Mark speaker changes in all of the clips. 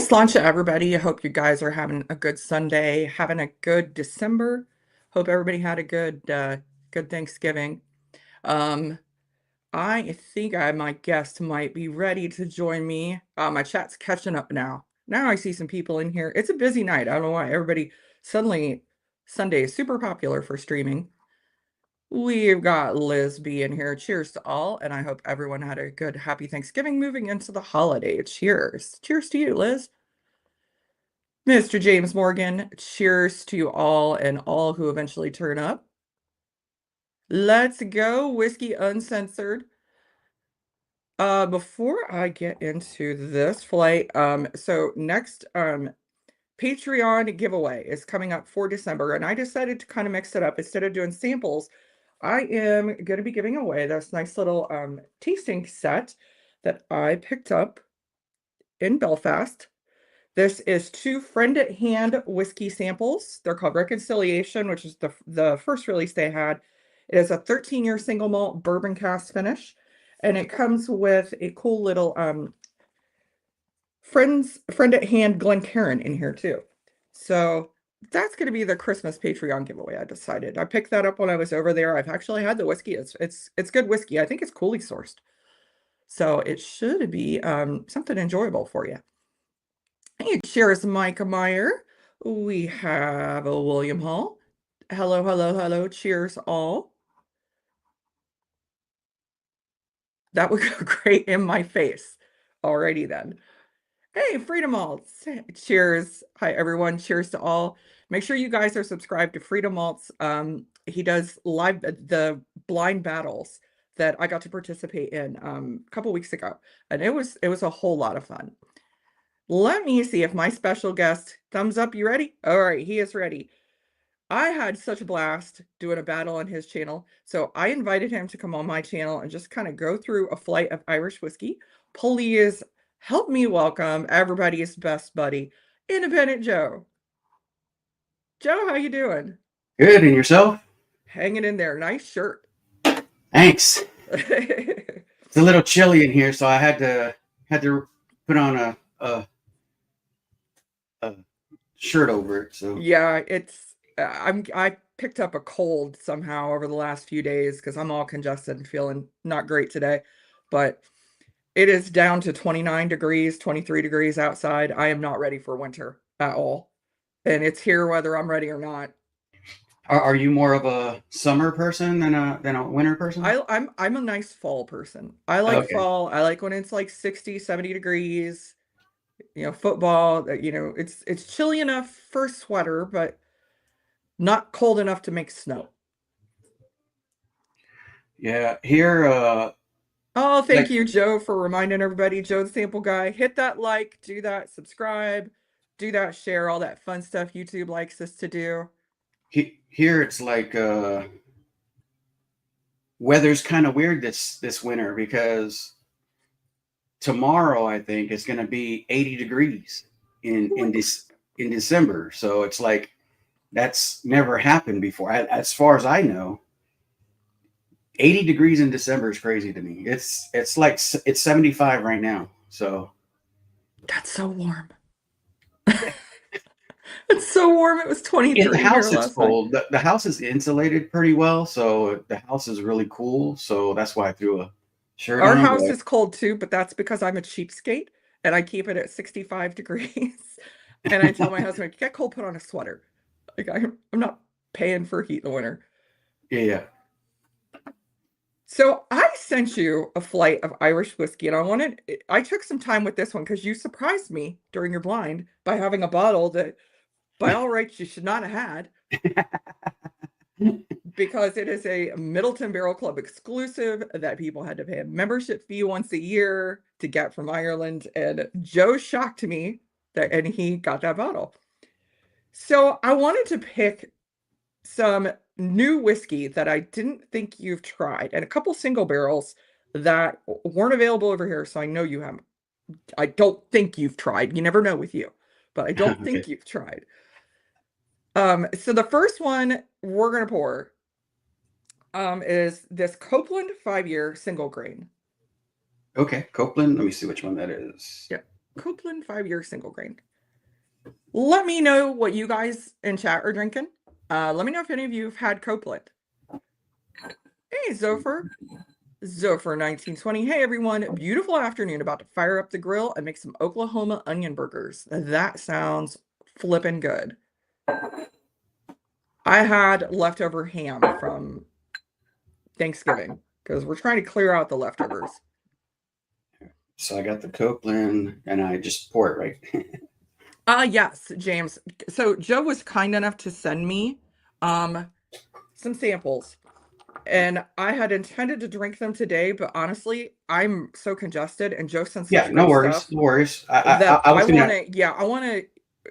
Speaker 1: Sláinte everybody. I hope you guys are having a good Sunday, having a good December. Hope everybody had a good Thanksgiving. Um, I think my guest might be ready to join me. My chat's catching up now. Now I see some people in here. It's a busy night. I don't know why everybody suddenly Sunday is super popular for streaming. We've got Liz B in here. Cheers to all, and I hope everyone had a good, happy Thanksgiving moving into the holiday. Cheers. Cheers to you, Liz. Mr. James Morgan, cheers to you all and all who eventually turn up. Let's go, Whiskey Uncensored. Before I get into this flight, so next Patreon giveaway is coming up for December, and I decided to kind of mix it up. Instead of doing samples, I am going to be giving away this nice little tasting set that I picked up in Belfast. This is 2 Friend at Hand whiskey samples. They're called Reconciliation, which is the first release they had. It is a 13-year single malt bourbon cask finish, and it comes with a cool little Friend at Hand Glencairn in here too. So that's going to be the Christmas Patreon giveaway. I decided. I picked that up when I was over there. I've actually had the whiskey. It's good whiskey. I think it's coolly sourced, so it should be something enjoyable for you. Hey, cheers, Micah Meyer. We have a William Hall. Hello, hello, hello. Cheers, all. That would go great in my face. Alrighty then. Hey, Freedom Malts. Cheers. Hi, everyone. Cheers to all. Make sure you guys are subscribed to Freedom Malts. He does live the blind battles that I got to participate in a couple weeks ago, and it was a whole lot of fun. Let me see if my special guest, thumbs up, you ready? All right, he is ready. I had such a blast doing a battle on his channel, so I invited him to come on my channel and just kind of go through a flight of Irish whiskey. Please help me welcome everybody's best buddy, Independent Joe. Joe, how you doing?
Speaker 2: Good, and yourself?
Speaker 1: Hanging in there. Nice shirt.
Speaker 2: Thanks. It's a little chilly in here, so I had to put on a shirt over it. So
Speaker 1: Yeah, it's I picked up a cold somehow over the last few days because I'm all congested and feeling not great today. But it is down to 29 degrees, 23 degrees outside. I am not ready for winter at all. And it's here whether I'm ready or not.
Speaker 2: are you more of a summer person than a winter person?
Speaker 1: I'm a nice fall person. I like
Speaker 2: Okay.
Speaker 1: fall. I like when it's like 60, 70 degrees. Football, it's chilly enough for a sweater, but not cold enough to make snow.
Speaker 2: Yeah, here
Speaker 1: Oh, thank
Speaker 2: like
Speaker 1: you, Joe, for reminding everybody. Joe the Sample Guy. Hit that like, do that, subscribe, do that, share, all that fun stuff YouTube likes us to do.
Speaker 2: here it's like weather's kind of weird this winter because tomorrow I think it's going to be 80 degrees in December. So it's like that's never happened before. As far as I know, 80 degrees in December is crazy to me. It's like it's 75 right now. So
Speaker 1: That's so warm. It's so warm. It was
Speaker 2: in the
Speaker 1: 23 here
Speaker 2: house it's
Speaker 1: last night.
Speaker 2: cold. The house is insulated pretty well, so the house is really cool. So that's why I threw a shirt
Speaker 1: Our
Speaker 2: on.
Speaker 1: house is cold too, but that's because I'm a cheapskate and I keep it at 65 degrees. And I tell my husband, get cold, put on a sweater. Like I'm not paying for heat in the winter.
Speaker 2: Yeah.
Speaker 1: So I sent you a flight of Irish whiskey, and I took some time with this one because you surprised me during your blind by having a bottle that, by all rights, you should not have had because it is a Middleton Barrel Club exclusive that people had to pay a membership fee once a year to get from Ireland. And Joe shocked me and he got that bottle. So I wanted to pick some new whiskey that I didn't think you've tried, and a couple single barrels that weren't available over here. So I know you haven't. I don't think you've tried. You never know with you, but I don't
Speaker 2: Okay.
Speaker 1: think you've tried. So the first one we're gonna pour is this Copeland 5-year single grain.
Speaker 2: Okay. Copeland. Let me see which one that is.
Speaker 1: Yeah. Copeland 5-year single grain. Let me know what you guys in chat are drinking. Let me know if any of you have had Copeland. Hey, Zopher. Zopher 1920. Hey, everyone. Beautiful afternoon. About to fire up the grill and make some Oklahoma onion burgers. That sounds flippin' good. I had leftover ham from Thanksgiving because we're trying to clear out the leftovers.
Speaker 2: So I got the Copeland and I just pour it right.
Speaker 1: Yes, James. So Joe was kind enough to send me some samples, and I had intended to drink them today, but honestly, I'm so congested and Joe sent
Speaker 2: Yeah,
Speaker 1: such
Speaker 2: no
Speaker 1: great
Speaker 2: worries,
Speaker 1: stuff
Speaker 2: no worries.
Speaker 1: that
Speaker 2: I was gonna,
Speaker 1: I want to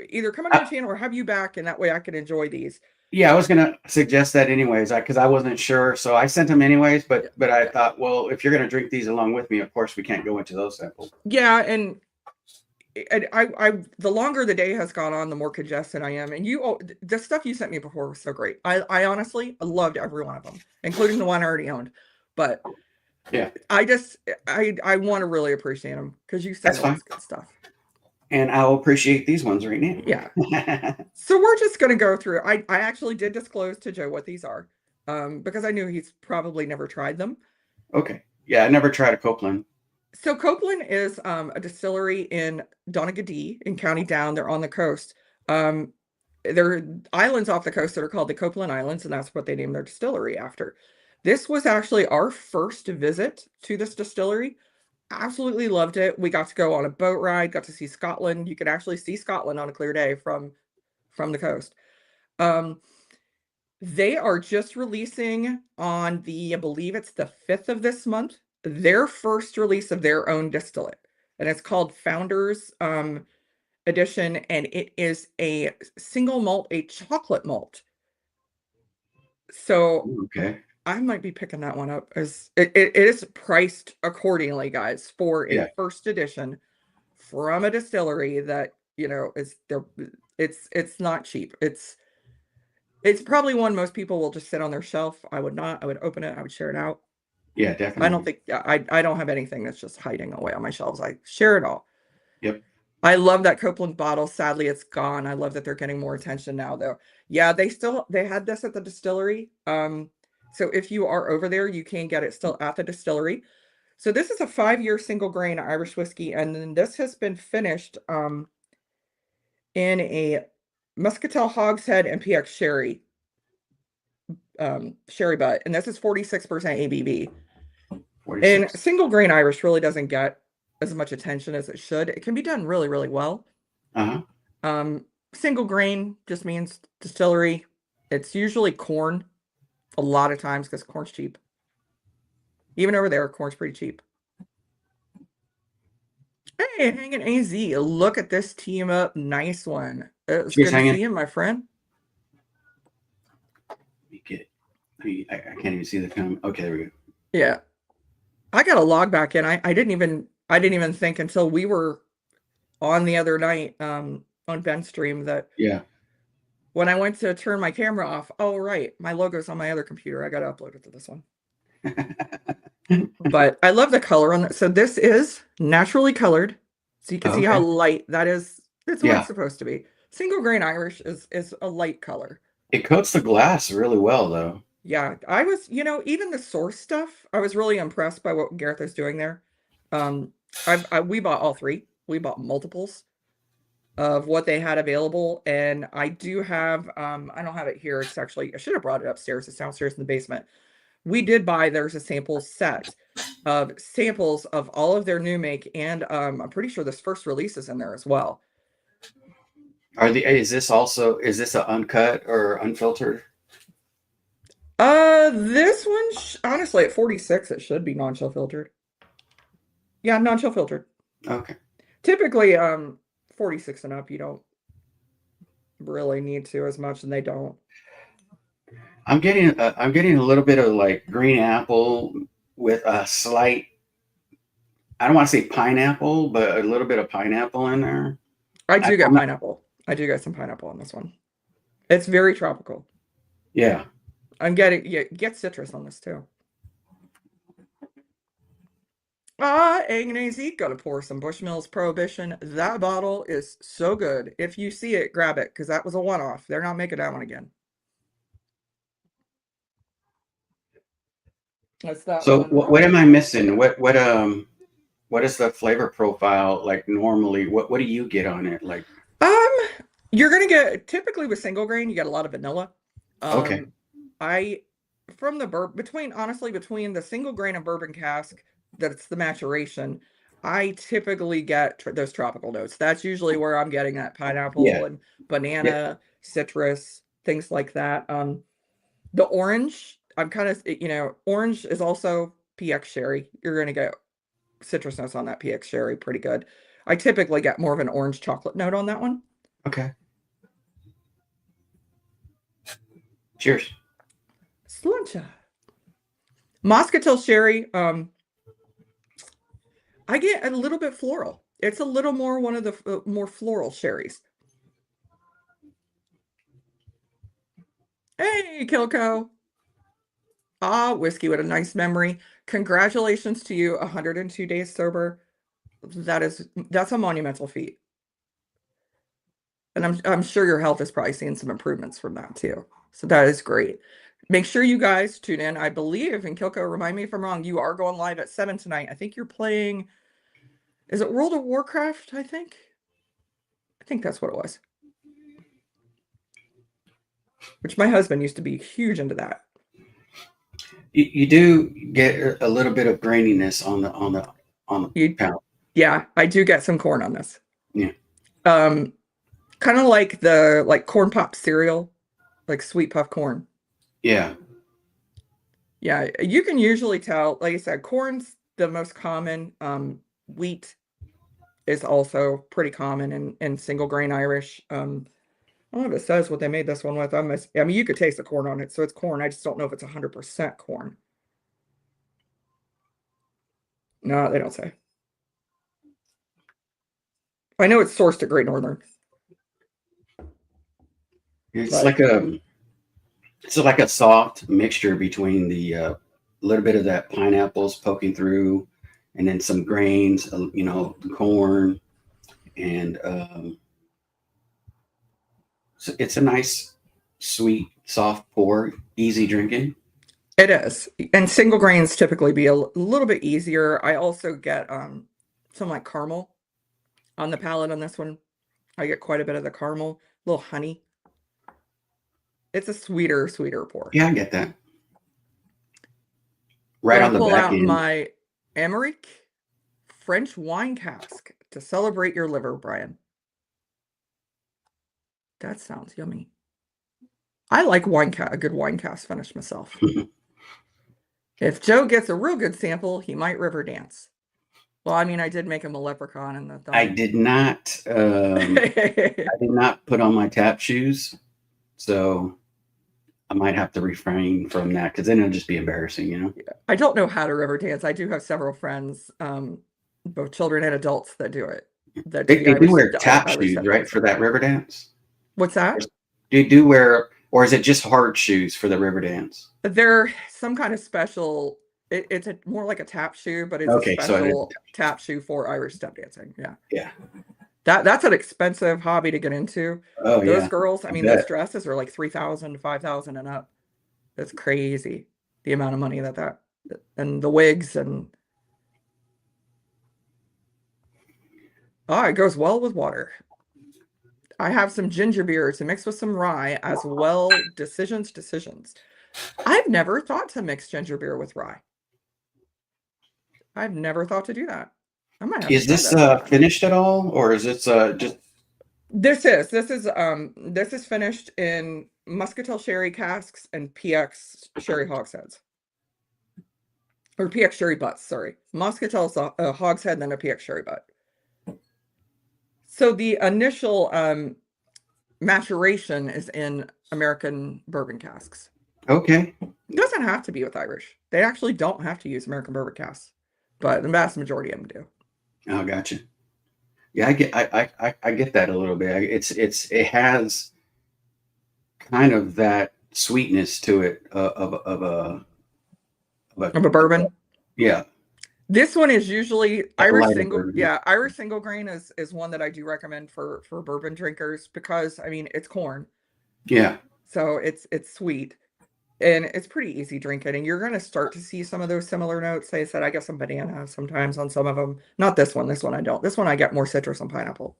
Speaker 1: either come on your
Speaker 2: I,
Speaker 1: channel or have you back, and that way I can enjoy these.
Speaker 2: yeah, I was gonna suggest that anyways, because I wasn't sure, so I sent them anyways.
Speaker 1: Yeah,
Speaker 2: But I thought, well, if you're gonna drink these along with me, of course we can't go into those samples.
Speaker 1: yeah, and the longer the day has gone on, the more congested I am. And the stuff you sent me before was so great. I honestly loved every one of them, including the one I already owned. But
Speaker 2: Yeah,
Speaker 1: I want to really appreciate them because you
Speaker 2: that's
Speaker 1: send
Speaker 2: fine,
Speaker 1: always good stuff.
Speaker 2: and I'll appreciate these ones right
Speaker 1: Yeah.
Speaker 2: now.
Speaker 1: So we're just gonna go through. I actually did disclose to Joe what these are, because I knew he's probably never tried them.
Speaker 2: Okay, yeah, I never tried a Copeland.
Speaker 1: So Copeland is a distillery in Donegal in County Down. They're on the coast. There are islands off the coast that are called the Copeland Islands, and that's what they named their distillery after. This was actually our first visit to this distillery. Absolutely loved it. We got to go on a boat ride, got to see Scotland. You could actually see Scotland on a clear day from the coast. Um, they are just releasing on I believe it's the 5th of this month, their first release of their own distillate. And it's called Founders Edition, and it is a single malt, a chocolate malt. So
Speaker 2: Okay,
Speaker 1: I might be picking that one up as it is priced accordingly, guys, for a
Speaker 2: yeah,
Speaker 1: first edition from a distillery that, is there. It's not cheap. It's probably one most people will just sit on their shelf. I would not. I would open it. I would share it out.
Speaker 2: yeah,
Speaker 1: I don't
Speaker 2: definitely.
Speaker 1: think I don't have anything that's just hiding away on my shelves. I share it all.
Speaker 2: Yep.
Speaker 1: I love that Copeland bottle. Sadly, it's gone. I love that they're getting more attention now, though. Yeah, they had this at the distillery. So if you are over there, you can get it still at the distillery. So this is a 5-year single grain Irish whiskey, and then this has been finished in a Muscatel Hogshead and PX sherry butt, and this is 46% ABV. And
Speaker 2: 46.
Speaker 1: single grain Irish really doesn't get as much attention as it should. It can be done really, really well.
Speaker 2: Uh-huh.
Speaker 1: Single grain just means distillery. It's usually corn a lot of times because corn's cheap. Even over there, corn's pretty cheap. Hey, hanging AZ, look at this team up. Nice one. It's
Speaker 2: Cheers,
Speaker 1: good to
Speaker 2: hanging.
Speaker 1: see you, my friend.
Speaker 2: Let me get it. I can't even see the film. Okay, there we go.
Speaker 1: Yeah. I got a log back in. I didn't even think until we were on the other night on Ben's stream that
Speaker 2: Yeah.
Speaker 1: when I went to turn my camera off, oh right, my logo's on my other computer. I got to upload it to this one. But I love the color on that. So this is naturally colored. So you can see how
Speaker 2: Okay.
Speaker 1: light that is. It's what it's
Speaker 2: Yeah.
Speaker 1: supposed to be. Single grain Irish is a light color.
Speaker 2: It coats the glass really well, though.
Speaker 1: Yeah, I was, even the source stuff, I was really impressed by what Gareth is doing there. Um, we bought all three. We bought multiples of what they had available, and I do have, I don't have it here. It's actually, I should have brought it upstairs. It's downstairs in the basement. We did buy, there's a sample set of samples of all of their new make, and I'm pretty sure this first release is in there as well.
Speaker 2: Is this a uncut or unfiltered?
Speaker 1: This one, honestly, at 46, it should be non-chill filtered. Yeah, non-chill filtered.
Speaker 2: Okay.
Speaker 1: Typically, 46 and up, you don't really need to as much, and they don't.
Speaker 2: I'm getting a little bit of like green apple with a slight, I don't want to say pineapple, but a little bit of pineapple in there.
Speaker 1: I do get
Speaker 2: I'm not,
Speaker 1: pineapple. I do get some pineapple on this one. It's very tropical.
Speaker 2: yeah.
Speaker 1: Get citrus on this too. Egg and AZ, gotta pour some Bushmills Prohibition. That bottle is so good. If you see it, grab it, because that was a one-off. They're not making that one again. That's that
Speaker 2: So
Speaker 1: one.
Speaker 2: what am I missing? What is the flavor profile like normally? What do you get on it? Like,
Speaker 1: Um, you're gonna get typically with single grain, you get a lot of vanilla.
Speaker 2: okay,
Speaker 1: Um, I from the between honestly between the single grain and bourbon cask, that's the maturation. I typically get those tropical notes. That's usually where I'm getting that
Speaker 2: yeah,
Speaker 1: pineapple and
Speaker 2: yeah,
Speaker 1: banana, citrus, things like that. The orange, I'm kind of, orange is also PX sherry. You're gonna get citrus notes on that PX sherry pretty good. I typically get more of an orange chocolate note on that one.
Speaker 2: okay. Cheers.
Speaker 1: Slancha. Muscatel sherry, I get a little bit floral. It's a little more one of the more floral sherries. Hey, Kilco. Ah, whiskey with a nice memory. Congratulations to you, 102 days sober. That's a monumental feat. And I'm sure your health is probably seeing some improvements from that too. So that is great. Make sure you guys tune in. I believe, and Kilco, remind me if I'm wrong, you are going live at 7 tonight. I think you're playing, is it World of Warcraft, I think? I think that's what it was. Which my husband used to be huge into that.
Speaker 2: You do get a little bit of graininess on the
Speaker 1: You,
Speaker 2: palate.
Speaker 1: yeah, I do get some corn on this.
Speaker 2: Yeah,
Speaker 1: Um, Kind of like the corn pop cereal, like sweet puff corn.
Speaker 2: yeah.
Speaker 1: Yeah, you can usually tell, like I said, corn's the most common. Wheat is also pretty common in single grain Irish. I don't know if it says what they made this one with. I mean, you could taste the corn on it, so it's corn. I just don't know if it's 100% corn. No, they don't say. I know it's sourced at Great Northern,
Speaker 2: It's
Speaker 1: but
Speaker 2: like a soft mixture between the little bit of that pineapples poking through, and then some grains, the corn, and so it's a nice, sweet, soft pour, easy drinking.
Speaker 1: it is. And single grains typically be a little bit easier. I also get some caramel on the palate on this one. I get quite a bit of the caramel, a little honey. It's a sweeter pour.
Speaker 2: Yeah, I get that. Right
Speaker 1: Gonna
Speaker 2: on the
Speaker 1: pull
Speaker 2: back
Speaker 1: out
Speaker 2: end.
Speaker 1: my Emmerich French wine cask to celebrate your liver, Brian. That sounds yummy. I like a good wine cask finish myself. If Joe gets a real good sample, he might river dance. Well, I mean, I did make him a leprechaun in the
Speaker 2: I
Speaker 1: thumb.
Speaker 2: did not. I did not put on my tap shoes, so I might have to refrain from that because then it'll just be embarrassing.
Speaker 1: Yeah. I don't know how to river dance. I do have several friends, both children and adults, that do it, that do
Speaker 2: They,
Speaker 1: the
Speaker 2: they do wear tap
Speaker 1: Irish
Speaker 2: shoes,
Speaker 1: step
Speaker 2: right, for
Speaker 1: dancing.
Speaker 2: that river dance.
Speaker 1: What's that?
Speaker 2: Do you do wear, or is it just hard shoes for the river dance?
Speaker 1: They're some kind of special. It's more like a tap shoe, but it's a
Speaker 2: Okay, so it is.
Speaker 1: special tap shoe for Irish step dancing. Yeah,
Speaker 2: Yeah.
Speaker 1: that's an expensive hobby to get into.
Speaker 2: Oh
Speaker 1: Those
Speaker 2: yeah,
Speaker 1: girls, I
Speaker 2: I
Speaker 1: mean, those
Speaker 2: bet.
Speaker 1: dresses are like 3,000, 5,000 and up. That's crazy. The amount of money that and the wigs and it goes well with water. I have some ginger beer to mix with some rye as well. Decisions. I've never thought to mix ginger beer with rye. I've never thought to do that. I might have to
Speaker 2: Is
Speaker 1: try
Speaker 2: this
Speaker 1: that sometime.
Speaker 2: finished at all, or is it just
Speaker 1: This is finished in Muscatel sherry casks and PX sherry hogsheads. Or PX sherry butts, sorry. Muscatel's a hogshead, then a PX sherry butt. So the initial maturation is in American bourbon casks.
Speaker 2: okay?
Speaker 1: It doesn't have to be with Irish. They actually don't have to use American bourbon casks, but the vast majority of them do.
Speaker 2: Oh, gotcha. Yeah, I get that a little bit. It has kind of that sweetness to it of a
Speaker 1: Of a bourbon.
Speaker 2: yeah.
Speaker 1: This one is usually
Speaker 2: like a
Speaker 1: Irish
Speaker 2: lighter
Speaker 1: single.
Speaker 2: bourbon.
Speaker 1: Yeah, Irish single grain is one that I do recommend for bourbon drinkers because I mean it's corn,
Speaker 2: Yeah.
Speaker 1: so it's sweet and it's pretty easy drinking. And you're gonna start to see some of those similar notes. Like I said, I get some banana sometimes on some of them. Not this one. This one I don't. This one I get more citrus and pineapple.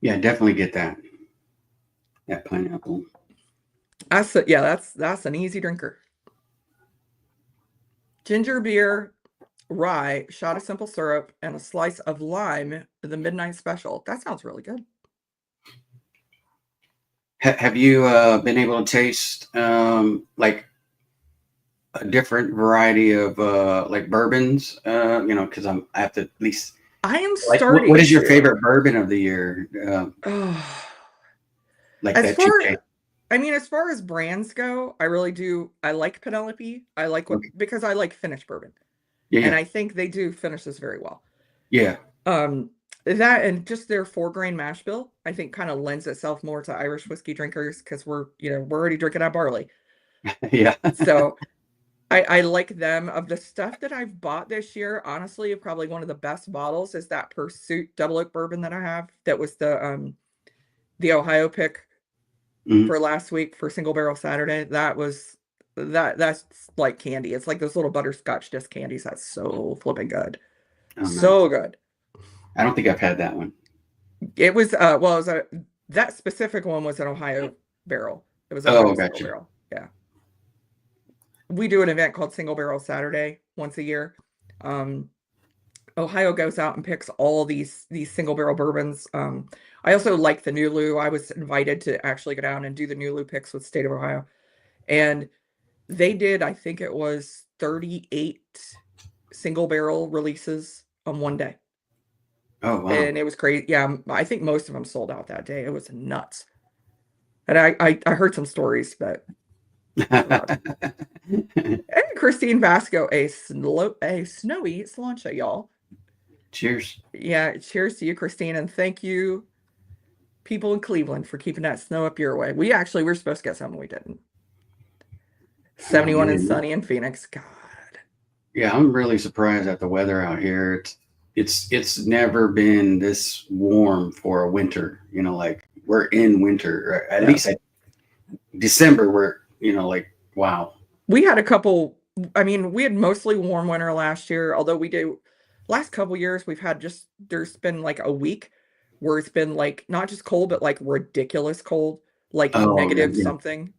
Speaker 2: Yeah, definitely get that. That pineapple.
Speaker 1: Yeah, that's an easy drinker. Ginger beer, rye, shot of simple syrup, and a slice of lime, the midnight special. That sounds really good.
Speaker 2: Have you been able to taste like a different variety of like bourbons? Because I have to at least
Speaker 1: I am
Speaker 2: like what
Speaker 1: starting
Speaker 2: is your
Speaker 1: to.
Speaker 2: favorite bourbon of the year?
Speaker 1: Oh,
Speaker 2: Like
Speaker 1: as
Speaker 2: that you taste.
Speaker 1: far I mean, as far as brands go, I really do. I like Penelope. I like what
Speaker 2: Okay.
Speaker 1: because I like Finnish bourbon,
Speaker 2: Yeah,
Speaker 1: and
Speaker 2: yeah,
Speaker 1: I think they do finishes very well.
Speaker 2: yeah,
Speaker 1: That and just their 4 grain mash bill, I think kind of lends itself more to Irish whiskey drinkers because we're already drinking our barley.
Speaker 2: yeah.
Speaker 1: So I like them. Of the stuff that I've bought this year, honestly, probably one of the best bottles is that Pursuit Double Oak bourbon that I have. That was the Ohio pick
Speaker 2: Mhm.
Speaker 1: for last week for Single Barrel Saturday. That's like candy. It's like those little butterscotch disc candies. That's so flipping good.
Speaker 2: Oh, nice.
Speaker 1: So good.
Speaker 2: I don't think I've had that one.
Speaker 1: It was well, it was a that specific one was an Ohio barrel. It was Ohio
Speaker 2: Oh,
Speaker 1: single
Speaker 2: gotcha.
Speaker 1: barrel. Yeah. We do an event called Single Barrel Saturday once a year. Um, Ohio goes out and picks all these single barrel bourbons. I also like the Nulu. I was invited to actually go down and do the Nulu picks with State of Ohio. And they did, I think it was 38 single barrel releases on one day.
Speaker 2: Oh, wow.
Speaker 1: And it was crazy. Yeah, I think most of them sold out that day. It was nuts. And I heard some stories, but uh, and Christine Vasco, a snowy sláinte, y'all.
Speaker 2: Cheers.
Speaker 1: Yeah, cheers to you, Christine, and thank you, people in Cleveland, for keeping that snow up your way. We were supposed to get some, we didn't.
Speaker 2: Oh
Speaker 1: 71 and
Speaker 2: man.
Speaker 1: sunny in Phoenix. God.
Speaker 2: Yeah, I'm really surprised at the weather out here. It's never been this warm for a winter. Like we're in winter, or at
Speaker 1: Yeah.
Speaker 2: least at December. We're like wow.
Speaker 1: We had a couple, I mean, we had mostly warm winter last year, although we do last couple years we've had just there's been like a week where it's been like not just cold, but like ridiculous cold, like
Speaker 2: Oh
Speaker 1: negative
Speaker 2: yeah.
Speaker 1: something.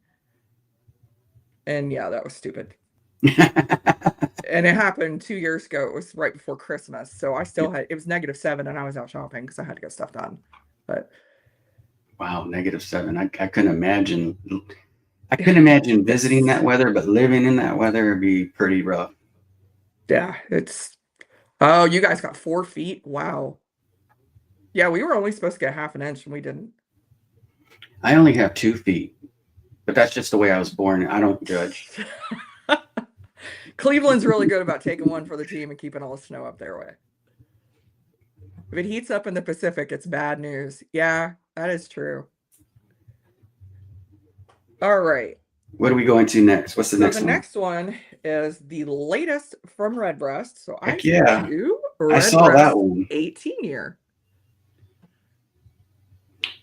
Speaker 1: And yeah, that was stupid.
Speaker 2: Yeah.
Speaker 1: And it happened 2 years ago. It was right before Christmas. So I still had it was -7 and I was out shopping because I had to get stuff done. But
Speaker 2: Wow, -7. I couldn't imagine. I couldn't imagine visiting
Speaker 1: it's
Speaker 2: that weather, but living in that weather would be pretty rough.
Speaker 1: yeah, it's oh, you guys got 4 feet. Wow. Yeah, we were only supposed to get half an inch and we didn't.
Speaker 2: I only have 2 feet, but that's just the way I was born. I don't judge.
Speaker 1: Cleveland's really good about taking one for the team and keeping all the snow up their way. If it heats up in the Pacific, it's bad news. Yeah, that is true. All right.
Speaker 2: What are we going to next? What's the
Speaker 1: So the
Speaker 2: next one?
Speaker 1: next one is the latest from Redbreast. So I
Speaker 2: Heck
Speaker 1: sent
Speaker 2: yeah.
Speaker 1: you
Speaker 2: I saw that
Speaker 1: Redbreast
Speaker 2: one.
Speaker 1: 18 year.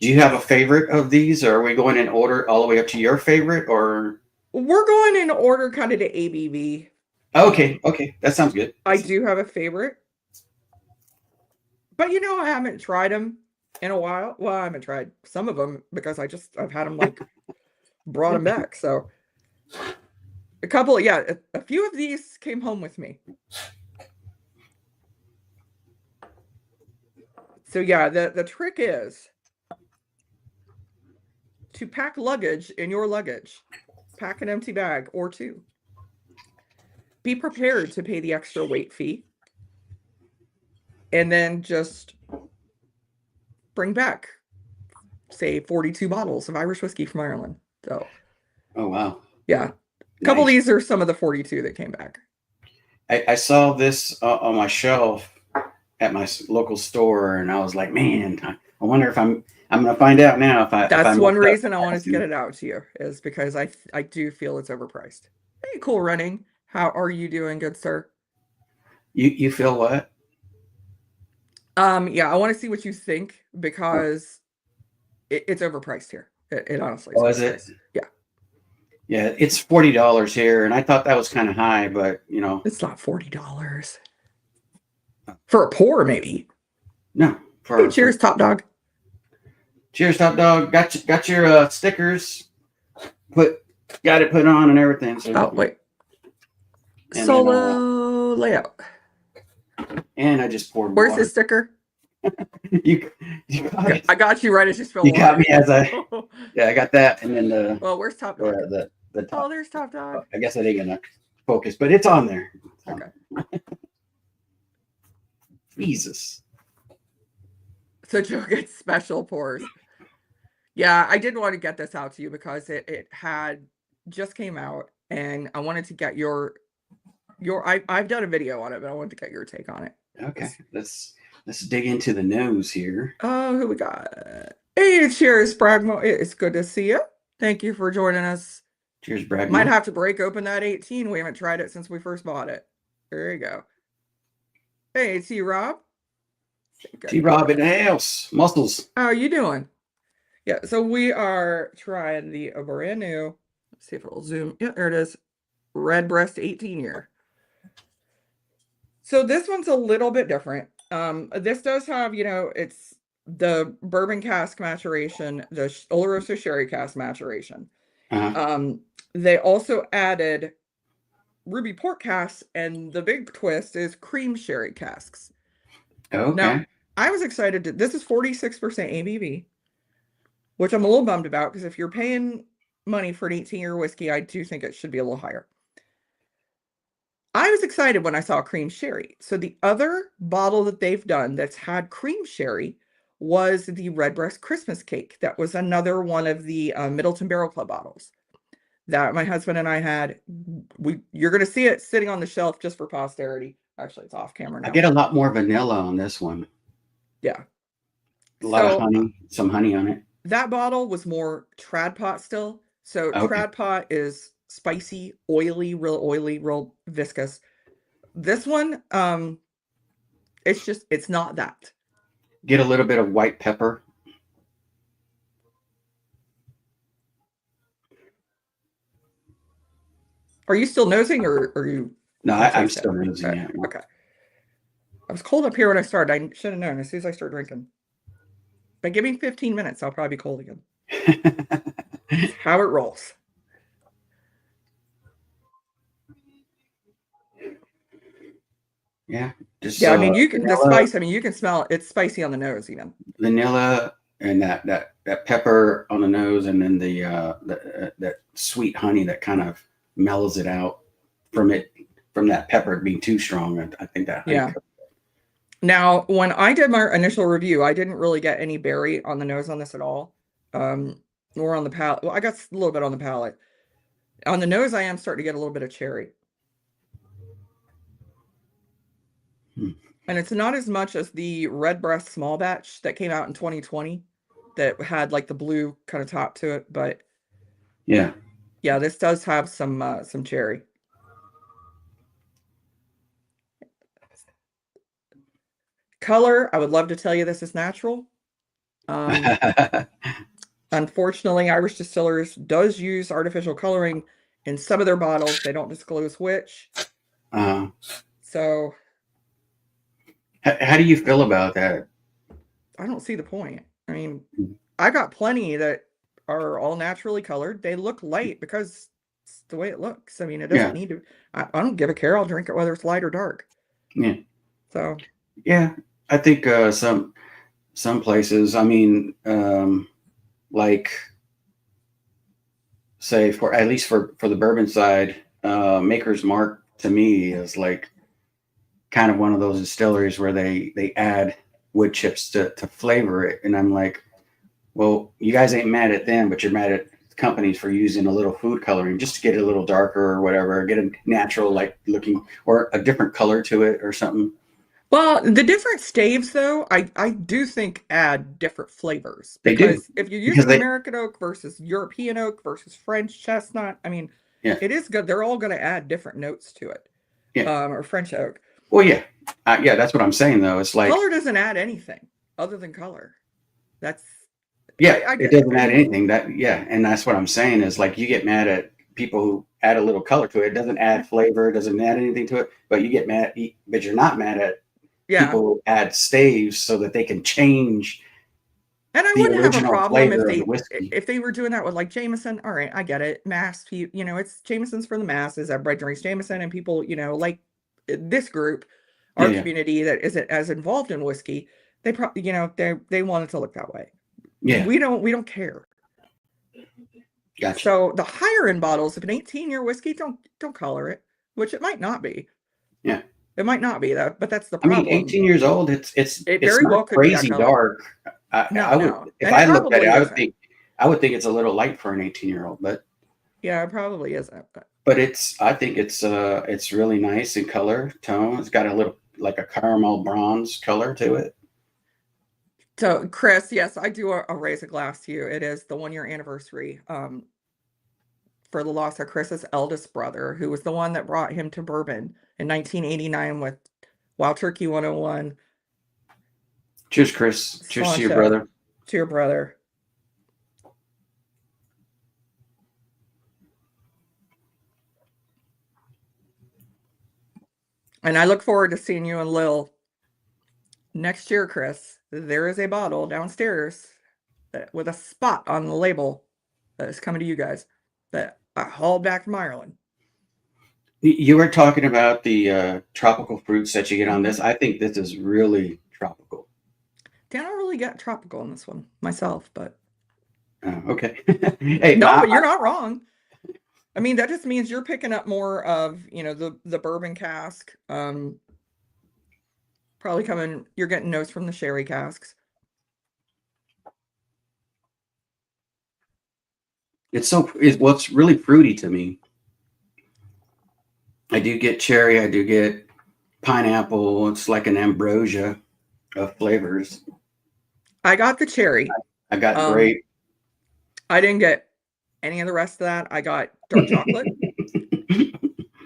Speaker 2: Do you have a favorite of these, or are we going in order all the way up to your favorite? Or
Speaker 1: We're going in order kind of to ABV.
Speaker 2: okay, okay, that sounds good.
Speaker 1: I do have a favorite, but I haven't tried them in a while. Well, I haven't tried some of them because I've had them like brought them back. So a couple, yeah, a few of these came home with me. So yeah, the trick is to pack luggage in your luggage. Pack an empty bag or two. Be prepared to pay the extra weight fee. And then just bring back, say, 42 bottles of Irish whiskey from Ireland. So,
Speaker 2: Oh wow,
Speaker 1: yeah. A couple of
Speaker 2: nice.
Speaker 1: these are some of the 42 that came back.
Speaker 2: I saw this on my shelf at my local store, and I was like, man, I wonder if I'm going to find out now if I
Speaker 1: That's one
Speaker 2: messed up
Speaker 1: reason I wanted to get
Speaker 2: asking.
Speaker 1: it out to you, is because I do feel it's overpriced. Hey, cool running. How are you doing, good sir?
Speaker 2: You feel what?
Speaker 1: Yeah, I want to see what you think because it's overpriced here. It honestly is
Speaker 2: Oh, is it?
Speaker 1: overpriced. Yeah,
Speaker 2: Yeah, it's $40 here, and I thought that was kind of high, but
Speaker 1: it's not $40 for a pour, maybe.
Speaker 2: no.
Speaker 1: Hey,
Speaker 2: For
Speaker 1: cheers, Top Dog.
Speaker 2: cheers, top dog. Got your stickers. Put got it put on and everything. So
Speaker 1: Oh wait,
Speaker 2: and then
Speaker 1: solo layout.
Speaker 2: and I just poured
Speaker 1: Where's his
Speaker 2: water.
Speaker 1: sticker?
Speaker 2: You you got it.
Speaker 1: I got you right as you spill
Speaker 2: You got
Speaker 1: water.
Speaker 2: me as I yeah I got that, and then
Speaker 1: Well, where's Top Dog?
Speaker 2: the
Speaker 1: Oh,
Speaker 2: top.
Speaker 1: there's Top Dog.
Speaker 2: I guess I didn't gonna focus, but it's on there.
Speaker 1: Okay.
Speaker 2: Jesus.
Speaker 1: So Joe gets special pours. Yeah, I did want to get this out to you because it had just came out, and I wanted to get your I've done a video on it, but I wanted to get your take on it.
Speaker 2: Okay, let's dig into the nose here.
Speaker 1: Oh, who we got? Hey, cheers, Bragmo. It's good to see you. Thank you for joining us.
Speaker 2: Cheers,
Speaker 1: Might
Speaker 2: Bragmo.
Speaker 1: have to break open that 18. We haven't tried it since we first bought it. There you go. Hey, T Rob.
Speaker 2: T Rob in the house. Muscles.
Speaker 1: How are you doing? Yeah, so we are trying the brand new. Let's see if it'll zoom. Yeah, there it is. Redbreast 18 year. So this one's a little bit different. This does have, it's the bourbon cask maturation, the Oloroso sherry cask maturation.
Speaker 2: Uh-huh.
Speaker 1: They also added ruby port casks, and the big twist is cream sherry casks. Now,
Speaker 2: Okay.
Speaker 1: I was excited this is 46% ABV, which I'm a little bummed about because if you're paying money for an 18-year whiskey, I do think it should be a little higher. I was excited when I saw cream sherry. So the other bottle that they've done that's had cream sherry was the Redbreast Christmas Cake. That was another one of the Middleton Barrel Club bottles that my husband and I had. You're going to see it sitting on the shelf just for posterity. Actually, it's off camera
Speaker 2: I
Speaker 1: now.
Speaker 2: get a lot more vanilla on this one.
Speaker 1: Yeah.
Speaker 2: A lot of
Speaker 1: So
Speaker 2: honey, some honey on it.
Speaker 1: that bottle was more trad pot still. So
Speaker 2: Okay.
Speaker 1: trad pot is spicy, oily, real viscous. This one, it's not that.
Speaker 2: Get a little bit of white pepper.
Speaker 1: Are you still nosing or are you
Speaker 2: No,
Speaker 1: gonna
Speaker 2: I'm
Speaker 1: taste it?
Speaker 2: still using it.
Speaker 1: Okay. I was cold up here when I started. I should have known as soon as I start drinking. But give me 15 minutes, I'll probably be cold again. How it rolls.
Speaker 2: Yeah, just
Speaker 1: Yeah, I mean you can the
Speaker 2: vanilla,
Speaker 1: spice, I mean you can smell it. It's spicy on the nose even.
Speaker 2: vanilla, and that pepper on the nose, and then that sweet honey that kind of mellows it out from that pepper being too strong. I think that honey.
Speaker 1: Yeah. Now, when I did my initial review, I didn't really get any berry on the nose on this at all. Nor on the palate. Well, I got a little bit on the palate. On the nose, I am starting to get a little bit of cherry.
Speaker 2: Hmm.
Speaker 1: And it's not as much as the Redbreast small batch that came out in 2020 that had like the blue kind of top to it, but
Speaker 2: Yeah.
Speaker 1: yeah, this does have some cherry. Color, I would love to tell you this is natural. Unfortunately, Irish Distillers does use artificial coloring in some of their bottles. They don't disclose which.
Speaker 2: uh,
Speaker 1: So
Speaker 2: how do you feel about that?
Speaker 1: I don't see the point. I mean, I got plenty that are all naturally colored. They look light because it's the way it looks. I mean, it doesn't
Speaker 2: Yeah.
Speaker 1: need to. I don't give a care. I'll drink it whether it's light or dark.
Speaker 2: Yeah.
Speaker 1: So
Speaker 2: Yeah. I think some places. I mean, like say for at least for the bourbon side, Maker's Mark to me is like kind of one of those distilleries where they add wood chips to flavor it, and I'm like, well, you guys ain't mad at them, but you're mad at companies for using a little food coloring just to get it a little darker or whatever, get a natural like looking or a different color to it or something.
Speaker 1: well, the different staves, though, I do think add different flavors
Speaker 2: They do
Speaker 1: because if you're
Speaker 2: because
Speaker 1: using
Speaker 2: they
Speaker 1: American oak versus European oak versus French chestnut, I mean,
Speaker 2: yeah
Speaker 1: it is good. They're all going to add different notes to it,
Speaker 2: yeah.
Speaker 1: or French oak.
Speaker 2: Well, yeah, yeah, that's what I'm saying though. It's like,
Speaker 1: Color doesn't add anything other than color. That's
Speaker 2: yeah,
Speaker 1: I
Speaker 2: it
Speaker 1: get it.
Speaker 2: doesn't
Speaker 1: I
Speaker 2: add
Speaker 1: mean,
Speaker 2: anything. That yeah, and that's what I'm saying is like you get mad at people who add a little color to it. It doesn't add flavor, it doesn't add anything to it. But you get mad, but you're not mad at
Speaker 1: yeah.
Speaker 2: people who add staves so that they can change
Speaker 1: And I
Speaker 2: the
Speaker 1: wouldn't have a
Speaker 2: original
Speaker 1: problem
Speaker 2: flavor of the whiskey.
Speaker 1: if they were doing that with like Jameson. All right, I get it. Mass, it's Jameson's for the masses. Everybody drinks Jameson, and people, like this group,
Speaker 2: Yeah,
Speaker 1: our
Speaker 2: yeah,
Speaker 1: community that isn't as involved in whiskey, they probably, they want it to look that way.
Speaker 2: yeah.
Speaker 1: We don't care.
Speaker 2: Gotcha.
Speaker 1: So the higher end bottles of an 18-year whiskey don't color it, which it might not be.
Speaker 2: Yeah.
Speaker 1: It might not be that, but that's the
Speaker 2: I mean,
Speaker 1: problem.
Speaker 2: 18 years old,
Speaker 1: It
Speaker 2: it's
Speaker 1: very
Speaker 2: not
Speaker 1: well could be that
Speaker 2: crazy
Speaker 1: color.
Speaker 2: dark. I
Speaker 1: No,
Speaker 2: would,
Speaker 1: no,
Speaker 2: if
Speaker 1: and it
Speaker 2: I looked at it,
Speaker 1: probably isn't.
Speaker 2: I would think it's a little light for an 18-year-old,
Speaker 1: Yeah, it probably isn't.
Speaker 2: but I think it's really nice in color tone. It's got a little like a caramel bronze color to it.
Speaker 1: So, Chris, yes, I do a raise a glass to you. It is the 1 year anniversary for the loss of Chris's eldest brother, who was the one that brought him to bourbon in 1989 with Wild Turkey 101.
Speaker 2: Cheers, Chris. Cheers to your
Speaker 1: Sláinte
Speaker 2: brother.
Speaker 1: to your brother. And I look forward to seeing you and Lil next year, Chris. There is a bottle downstairs with a spot on the label that is coming to you guys that I hauled back from Ireland.
Speaker 2: You were talking about the tropical fruits that you get on this.
Speaker 1: Mhm.
Speaker 2: I think this is really tropical.
Speaker 1: I don't really get tropical in this one myself, but
Speaker 2: Okay. Hey,
Speaker 1: no, but you're not wrong. I mean, that just means you're picking up more of, the bourbon cask. Probably you're getting notes from the sherry casks.
Speaker 2: What's really fruity to me. I do get cherry. I do get pineapple. It's like an ambrosia of flavors.
Speaker 1: I got the cherry.
Speaker 2: I got
Speaker 1: Um,
Speaker 2: grape.
Speaker 1: I didn't get any of the rest of that. I got dark chocolate.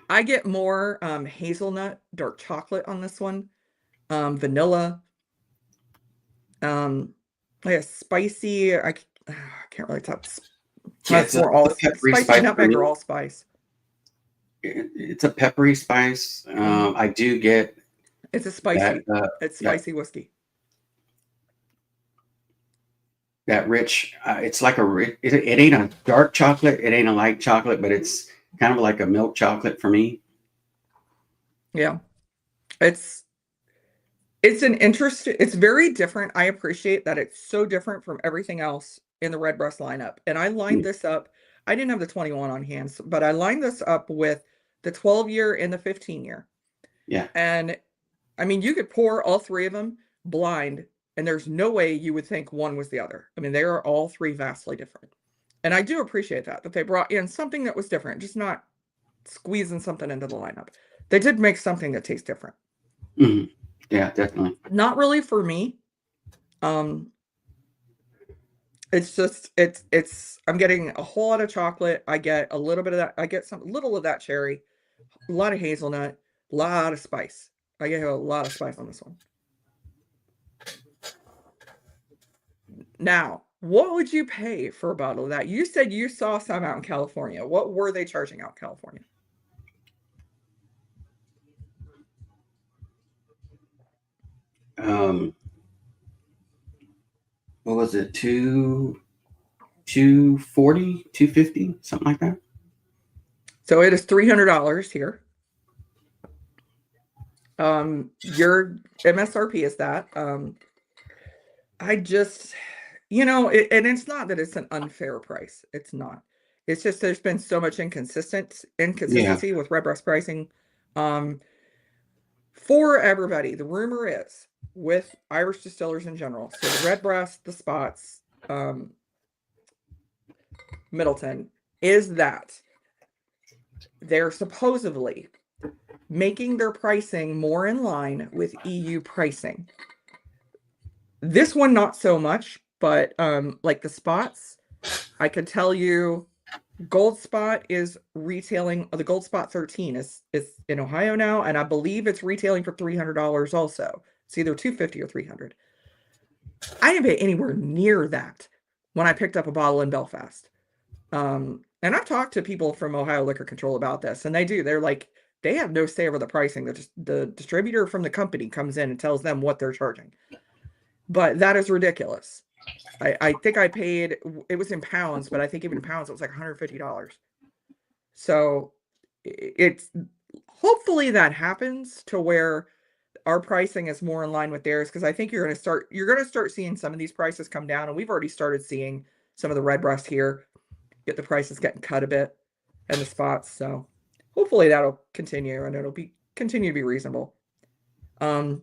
Speaker 1: I get more hazelnut dark chocolate on this one. Vanilla. Like a spicy. I can't really tell.
Speaker 2: Yeah,
Speaker 1: That's more all
Speaker 2: it's a peppery
Speaker 1: spicy
Speaker 2: spice for
Speaker 1: nutmeg
Speaker 2: me.
Speaker 1: or allspice.
Speaker 2: It's a peppery spice.
Speaker 1: Mhm.
Speaker 2: I do get
Speaker 1: It's a
Speaker 2: that
Speaker 1: spicy. It's
Speaker 2: that
Speaker 1: spicy whiskey.
Speaker 2: that rich. It's like it ain't a dark chocolate. It ain't a light chocolate, but it's kind of like a milk chocolate for me.
Speaker 1: Yeah. It's it's very different. I appreciate that it's so different from everything else in the Redbreast lineup. And I lined
Speaker 2: Mm,
Speaker 1: this up. I didn't have the 21 on hand, but I lined this up with the 12-year and the 15-year.
Speaker 2: yeah.
Speaker 1: And I mean, you could pour all three of them blind, and there's no way you would think one was the other. I mean, they are all three vastly different. And I do appreciate that they brought in something that was different, just not squeezing something into the lineup. They did make something that tastes different.
Speaker 2: Hmm. Yeah, definitely.
Speaker 1: Not really for me. Um, it's just I'm getting a whole lot of chocolate. I get a little bit of that. I get some little of that cherry, a lot of hazelnut, a lot of spice. I get a lot of spice on this one. Now, what would you pay for a bottle of that? You said you saw some out in California. What were they charging out in California?
Speaker 2: Um, what was it? 240, 250, something like that.
Speaker 1: So it is $300 here. Your MSRP is that. I just, and it's not that it's an unfair price. It's not. It's just there's been so much
Speaker 2: Yeah.
Speaker 1: inconsistency with Redbreast pricing. Um, for everybody, the rumor is with Irish distillers in general. So the Redbreast, the Spots, Middleton, is that they're supposedly making their pricing more in line with EU pricing. This one, not so much, but like the Spots, I could tell you Gold Spot is retailing. The Gold Spot 13 is in Ohio now, and I believe it's retailing for $300 also. It's either 250 or 300. I didn't pay anywhere near that when I picked up a bottle in Belfast. And I've talked to people from Ohio Liquor Control about this, and they do. They're like, they have no say over the pricing. The distributor from the company comes in and tells them what they're charging. But that is ridiculous. I think I paid, it was in pounds, but I think even in pounds, it was like $150. So it's hopefully that happens to where our pricing is more in line with theirs, because I think you're going to start seeing some of these prices come down, and we've already started seeing some of the red breast here get the prices getting cut a bit and the spots. So hopefully that'll continue and it'll be continue to be reasonable. Um,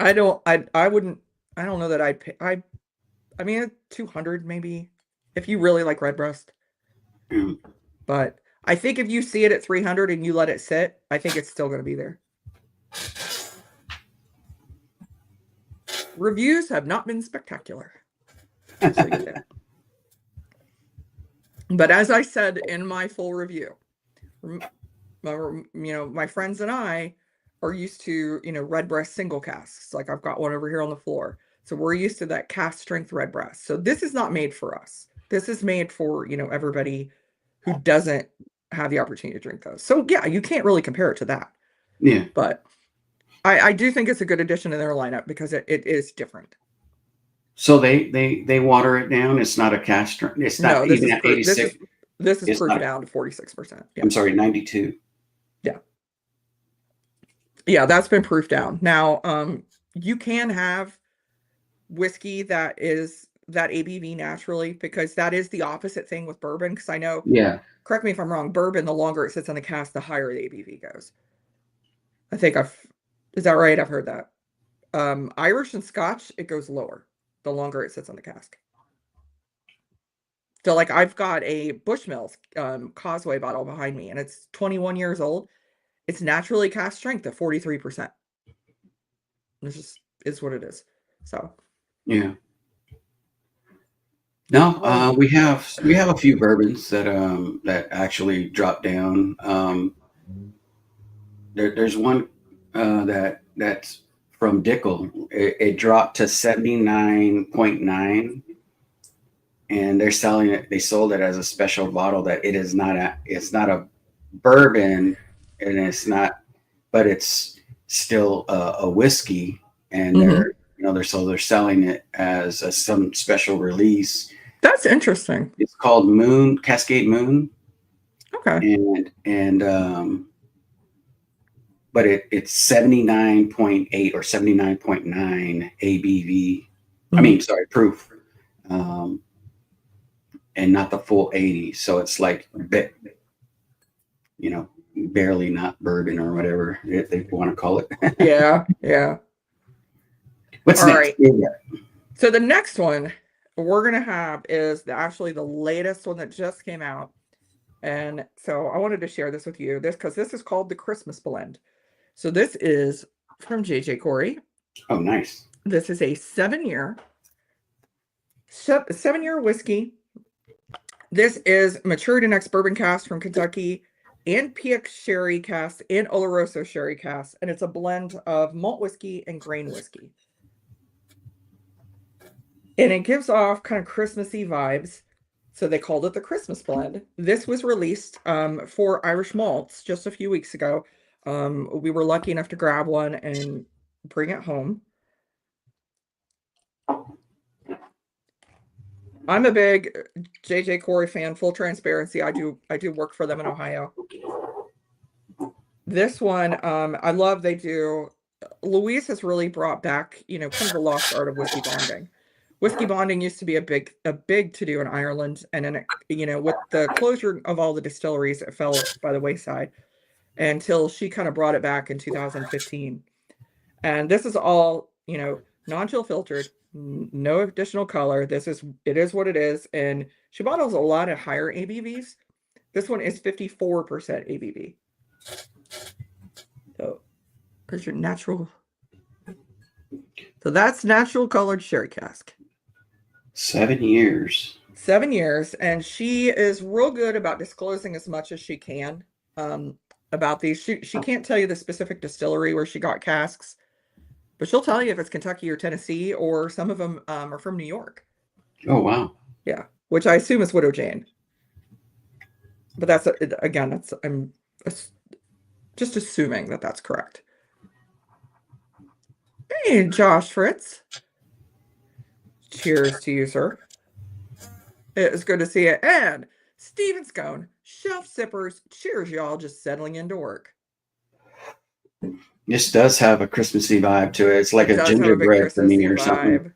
Speaker 1: I wouldn't, I don't know that I'd pay, I mean, 200 maybe if you really like red breast,
Speaker 2: Mm.
Speaker 1: but I think if you see it at 300 and you let it sit, I think it's still going to be there. Reviews have not been spectacular. So you there. But as I said in my full review, my friends and I are used to, red breast single casks. Like I've got one over here on the floor. So we're used to that cask strength red breast. So this is not made for us. This is made for, everybody who doesn't have the opportunity to drink those. So yeah, you can't really compare it to that.
Speaker 2: Yeah.
Speaker 1: But I do think it's a good addition to their lineup because it is different.
Speaker 2: So they water it down. It's not a cask strength. It's
Speaker 1: No,
Speaker 2: not even at 86.
Speaker 1: This is
Speaker 2: It's
Speaker 1: proof
Speaker 2: not.
Speaker 1: down to 46%. Yeah.
Speaker 2: I'm sorry, 92.
Speaker 1: Yeah. Yeah, that's been proof down. Now, you can have whiskey that is that ABV naturally, because that is the opposite thing with bourbon. Because I know,
Speaker 2: Yeah.
Speaker 1: correct me if I'm wrong, bourbon, the longer it sits on the cask, the higher the ABV goes. I think is that right? I've heard that. Irish and Scotch, it goes lower the longer it sits on the cask. So, like, I've got a Bushmills Causeway bottle behind me, and it's 21 years old. It's naturally cask strength at 43%. It's just is what it is. So
Speaker 2: Yeah. No, we have a few bourbons that actually drop down. There's one that's from Dickel. It dropped to 79.9, and they're selling it. They sold it as a special bottle that it's not a bourbon, and it's not, but it's still a whiskey, and
Speaker 1: mhm.
Speaker 2: they're selling it as some special release.
Speaker 1: That's interesting.
Speaker 2: It's called Cascade Moon,
Speaker 1: Okay.
Speaker 2: and but it's 79.8 or 79.9 ABV. I
Speaker 1: Mhm.
Speaker 2: mean, sorry, proof, um, and not the full 80. So it's like barely not bourbon or whatever they want to call it.
Speaker 1: Yeah, yeah.
Speaker 2: What's
Speaker 1: All
Speaker 2: next?
Speaker 1: right. So the next one we're gonna have is actually the latest one that just came out. And so I wanted to share this with you. Because this is called the Christmas Blend. So this is from JJ Corey.
Speaker 2: Oh, nice.
Speaker 1: This is a 7-year whiskey. This is matured in ex-bourbon cask from Kentucky, and PX sherry cask, and Oloroso sherry cask, and it's a blend of malt whiskey and grain whiskey. And it gives off kind of Christmassy vibes, so they called it the Christmas Blend. This was released for Irish malts just a few weeks ago. We were lucky enough to grab one and bring it home. I'm a big JJ Corey fan. Full transparency, I do work for them in Ohio. This one, I love they do. Louise has really brought back, kind of the lost art of whiskey bonding. Whiskey bonding used to be a big to do in Ireland, and then with the closure of all the distilleries, it fell by the wayside until she kind of brought it back in 2015. And this is all, non-chill filtered, no additional color. It is what it is, and she bottles a lot of higher ABVs. This one is 54% ABV. So, because your natural. So that's natural colored sherry cask.
Speaker 2: 7 years.
Speaker 1: 7 years, and she is real good about disclosing as much as she can um, about these. She can't tell you the specific distillery where she got casks, but she'll tell you if it's Kentucky or Tennessee, or some of them are from New York.
Speaker 2: Oh wow.
Speaker 1: Yeah, which I assume is Widow Jane. But that's again, I'm just assuming that that's correct. Hey, Josh Fritz. Cheers to you, sir. It is good to see you. And Steven Scone, Shelf Sippers. Cheers, y'all, just settling into work.
Speaker 2: This does have a Christmassy vibe to it. It's like
Speaker 1: It
Speaker 2: a
Speaker 1: does have a big
Speaker 2: gingerbread for me
Speaker 1: Christmassy
Speaker 2: or something.
Speaker 1: vibe.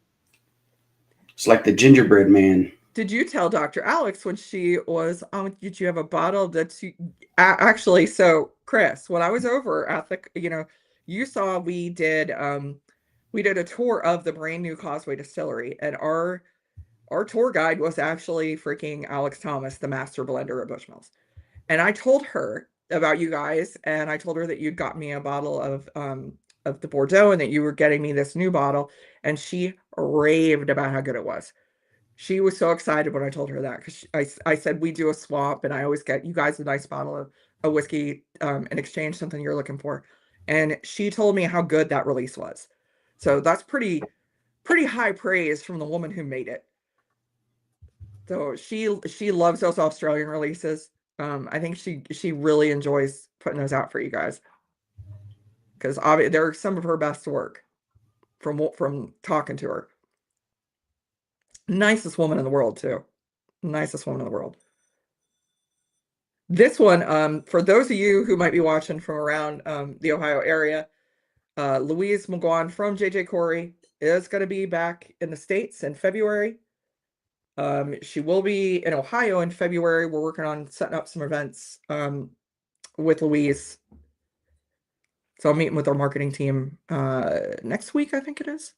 Speaker 2: It's like the gingerbread man.
Speaker 1: Did you tell Dr. Alex when she was on, did you have a bottle that you actually, so Chris, when I was over at the, you saw we did a tour of the brand new Causeway Distillery, and our tour guide was actually freaking Alex Thomas, the master blender at Bushmills. And I told her about you guys, and I told her that you'd got me a bottle of the Bordeaux and that you were getting me this new bottle, and she raved about how good it was. She was so excited when I told her that, because I said we do a swap, and I always get you guys a nice bottle of whiskey in exchange, something you're looking for. And she told me how good that release was. So that's pretty high praise from the woman who made it. So she loves those Australian releases. I think she really enjoys putting those out for you guys, because they're some of her best work from talking to her. Nicest woman in the world too. Nicest woman in the world. This one, for those of you who might be watching from around the Ohio area, Louise McGuan from JJ Corey is going to be back in the States in February. She will be in Ohio in February. We're working on setting up some events with Louise. So I'm meeting with our marketing team next week, I think it is.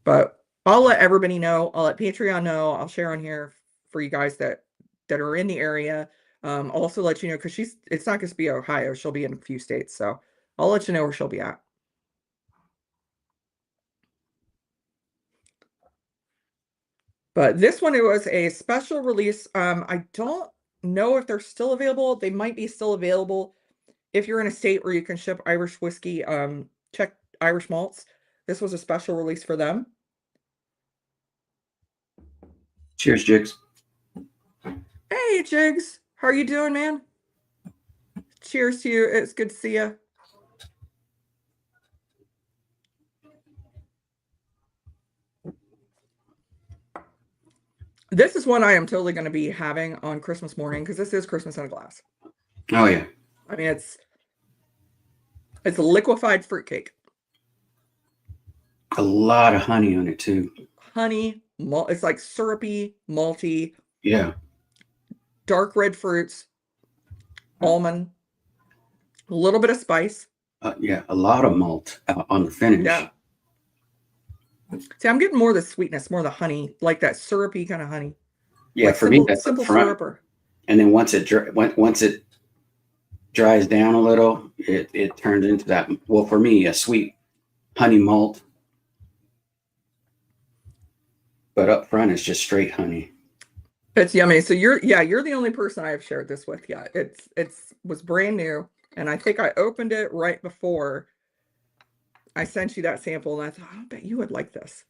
Speaker 1: But I'll let everybody know. I'll let Patreon know. I'll share on here for you guys that are in the area. I'll also let you know, because it's not going to be Ohio. She'll be in a few states. So I'll let you know where she'll be at. But this one, it was a special release. I don't know if they're still available. They might be still available. If you're in a state where you can ship Irish whiskey, check Irish malts. This was a special release for them.
Speaker 2: Cheers, Jigs.
Speaker 1: Hey, Jigs. How are you doing, man? Cheers to you. It's good to see you. This is one I am totally going to be having on Christmas morning, because this is Christmas in a glass.
Speaker 2: Oh yeah.
Speaker 1: I mean, it's a liquefied fruitcake.
Speaker 2: A lot of honey on it too.
Speaker 1: Honey, malt. It's like syrupy, malty.
Speaker 2: Yeah.
Speaker 1: Dark red fruits, almond, a little bit of spice.
Speaker 2: Yeah, a lot of malt on the finish.
Speaker 1: Yeah. See, I'm getting more of the sweetness, more of the honey, like that syrupy kind of honey.
Speaker 2: Yeah,
Speaker 1: like
Speaker 2: for
Speaker 1: simple,
Speaker 2: me that's
Speaker 1: simple
Speaker 2: up front.
Speaker 1: syrup.
Speaker 2: And then once it dries down a little, it turns into that. Well, for me, a sweet honey malt. But up front, it's just straight honey.
Speaker 1: It's yummy. So you're the only person I've shared this with yet. It's was brand new, and I think I opened it right before I sent you that sample, and I thought, I bet you would like this.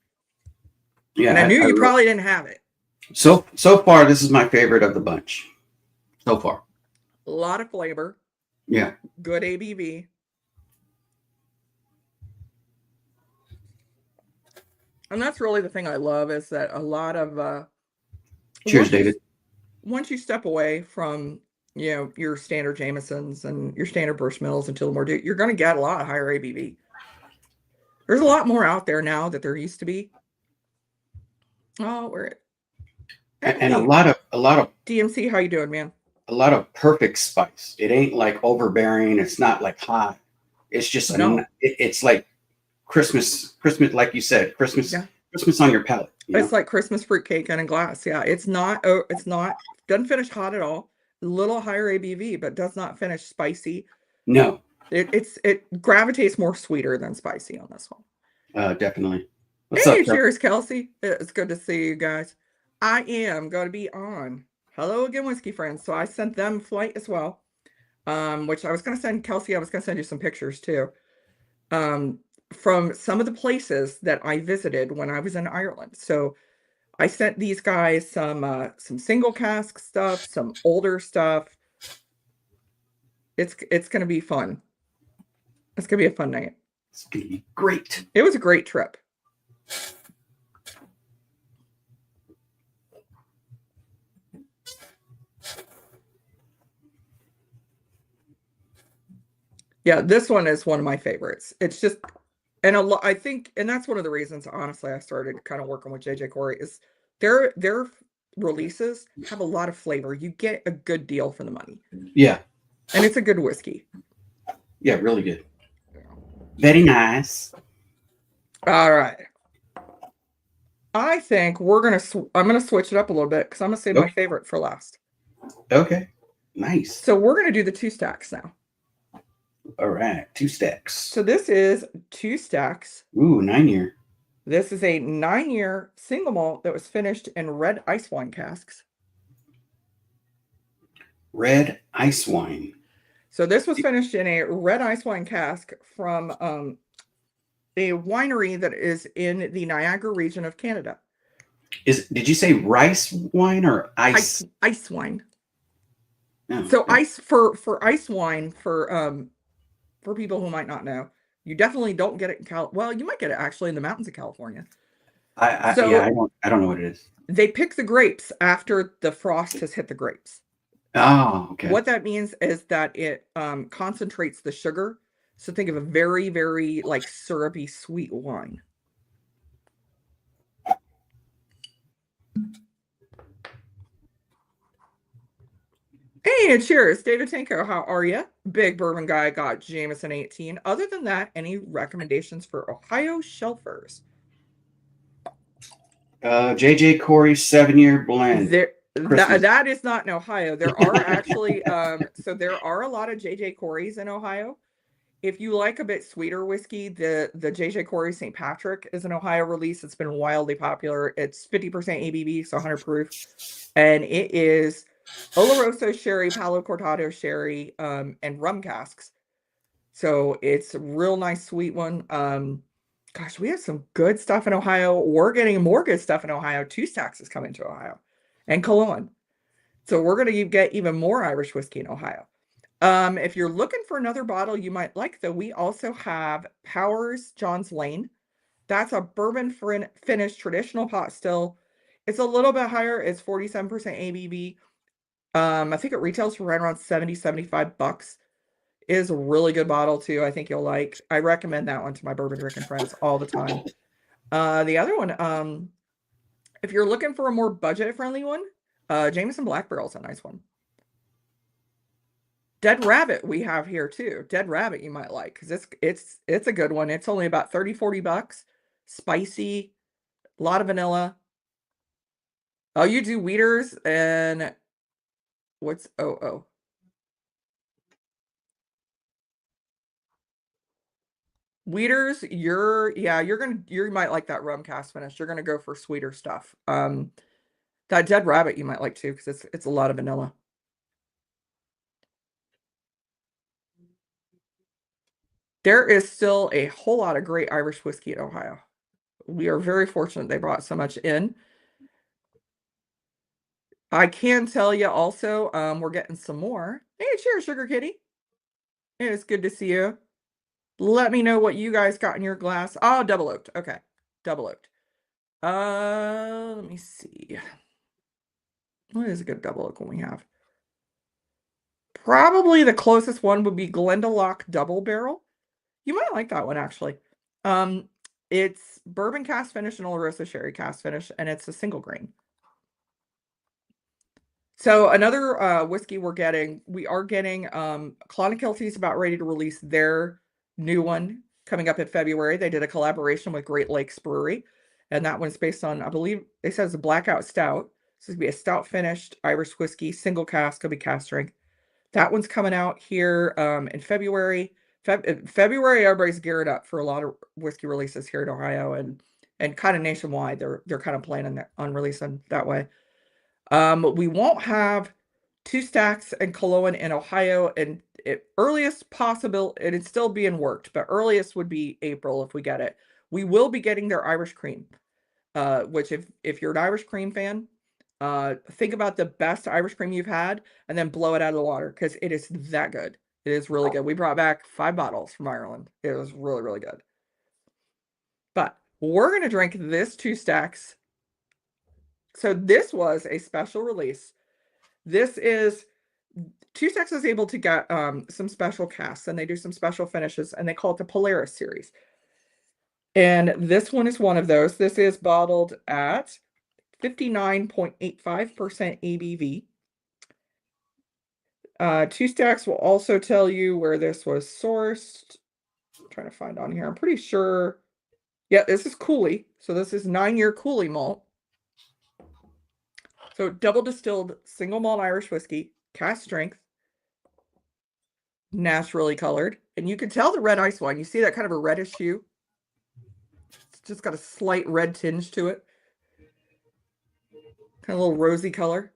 Speaker 2: Yeah,
Speaker 1: and I knew you probably didn't have it.
Speaker 2: So far, this is my favorite of the bunch. So far,
Speaker 1: a lot of flavor.
Speaker 2: Yeah,
Speaker 1: good ABV. And that's really the thing I love, is that a lot of
Speaker 2: cheers, David.
Speaker 1: Once you step away from your standard Jamesons and your standard Bushmills and Tullamore, you're going to get a lot of higher ABV. There's a lot more out there now that there used to be. Oh, we're
Speaker 2: and a lot of
Speaker 1: DMC. How you doing, man?
Speaker 2: A lot of perfect spice. It ain't like overbearing. It's not like hot. It's just it's like Christmas, like you said, Christmas on your palate.
Speaker 1: It's like Christmas fruitcake in a glass. Yeah, it's not doesn't finish hot at all. A little higher ABV, but does not finish spicy.
Speaker 2: No,
Speaker 1: it gravitates more sweeter than spicy on this one.
Speaker 2: Definitely.
Speaker 1: What's up, cheers, Kelsey. It's good to see you guys. I am going to be on Hello Again Whiskey Friends. So I sent them flight as well. Which I was going to send Kelsey. I was going to send you some pictures too. Um, from some of the places that I visited when I was in Ireland. So I sent these guys some single cask stuff, some older stuff. It's going to be fun. It's going to be a fun night.
Speaker 2: It's gonna be great.
Speaker 1: It was a great trip. Yeah, this one is one of my favorites. It's just, and I think, and that's one of the reasons, honestly, I started kind of working with JJ Corey is their releases have a lot of flavor. You get a good deal for the money,
Speaker 2: Yeah,
Speaker 1: and it's a good whiskey.
Speaker 2: yeah, really good. Very nice.
Speaker 1: All right. I think I'm gonna switch it up a little bit because I'm gonna save my
Speaker 2: Okay.
Speaker 1: favorite for last.
Speaker 2: Okay. Nice.
Speaker 1: So we're gonna do the 2 stacks now.
Speaker 2: All right. 2 stacks.
Speaker 1: So this is 2 stacks.
Speaker 2: Ooh, 9-year.
Speaker 1: This is a 9-year single malt that was finished in red ice wine casks.
Speaker 2: Red ice wine.
Speaker 1: So this was finished in a red ice wine cask from a winery that is in the Niagara region of Canada.
Speaker 2: Did you say rice wine or ice?
Speaker 1: Ice wine.
Speaker 2: Oh,
Speaker 1: So
Speaker 2: okay.
Speaker 1: ice for ice wine for people who might not know, you definitely don't get it in well, you might get it actually in the mountains of California.
Speaker 2: Yeah,
Speaker 1: So
Speaker 2: I don't know what it is.
Speaker 1: they pick the grapes after the frost has hit the grapes.
Speaker 2: Oh, okay.
Speaker 1: What that means is that it concentrates the sugar. So think of a very, very like syrupy sweet wine. Hey, cheers, David Tanko. How are you? Big bourbon guy got Jameson 18. Other than that, any recommendations for Ohio shelfers?
Speaker 2: JJ Corey 7-year blend. Christmas.
Speaker 1: That is not in Ohio. There are actually so there are a lot of JJ Corey's in Ohio. If you like a bit sweeter whiskey, the JJ Corey St. Patrick is an Ohio release. It's been wildly popular. It's 50% ABV, so 100 proof, and it is Oloroso sherry, Palo Cortado sherry, and rum casks. So it's a real nice sweet one. Gosh, we have some good stuff in Ohio. We're getting more good stuff in Ohio. 2 stacks is coming to Ohio and Cologne. So we're going to get even more Irish whiskey in Ohio. If you're looking for another bottle you might like, though, we also have Powers John's Lane. That's a bourbon finished traditional pot still. It's a little bit higher. It's 47% ABV. I think it retails for right around 75 bucks. It is a really good bottle too. I think you'll like. I recommend that one to my bourbon drinking friends all the time. The other one, if you're looking for a more budget friendly one, Jameson Black Barrel's a nice one. Dead Rabbit we have here too. Dead Rabbit you might like because it's a good one. It's only about 30-40 bucks. Spicy, a lot of vanilla. Oh, you do Weeders and what's Weeders, you might like that rum cast finish. You're gonna go for sweeter stuff. That Dead Rabbit you might like too because it's a lot of vanilla. There is still a whole lot of great Irish whiskey in Ohio. We are very fortunate they brought so much in. I can tell you also, we're getting some more. Hey, cheers, Sugar Kitty. It's good to see you. Let me know what you guys got in your glass. Oh, double oaked. Okay, double oaked. Let me see. What is a good double oak one we have? Probably the closest one would be Glendalough Double Barrel. You might like that one actually. It's bourbon cast finish and Oloroso sherry cast finish, and it's a single grain. So another whiskey we are getting Clonakilty's about ready to release their new one coming up in February. They did a collaboration with Great Lakes Brewery, and that one's based on, I believe it says a blackout stout. This is gonna be a stout finished Irish whiskey, single cask, could be cask strength. That one's coming out here in February. February, everybody's geared up for a lot of whiskey releases here in Ohio, and and kind of nationwide. They're kind of planning on releasing that way. We won't have two stacks and Culloden in Ohio, and earliest possible, and it's still being worked, but earliest would be April if we get it. We will be getting their Irish cream, which if you're an Irish cream fan, think about the best Irish cream you've had and then blow it out of the water because it is that good. It is really good. We brought back 5 bottles from Ireland. It was really, really good. But we're going to drink this 2 stacks. So this was a special release. This is 2 Stacks is able to get some special casks, and they do some special finishes, and they call it the Polaris series. And this one is one of those. This is bottled at 59.85% ABV. 2 Stacks will also tell you where this was sourced. I'm trying to find on here. I'm pretty sure. Yeah, this is Cooley. So this is 9-year Cooley malt. So double distilled single malt Irish whiskey, cask strength, naturally colored. And you can tell the red ice wine. You see that kind of a reddish hue? It's just got a slight red tinge to it. Kind of a little rosy color.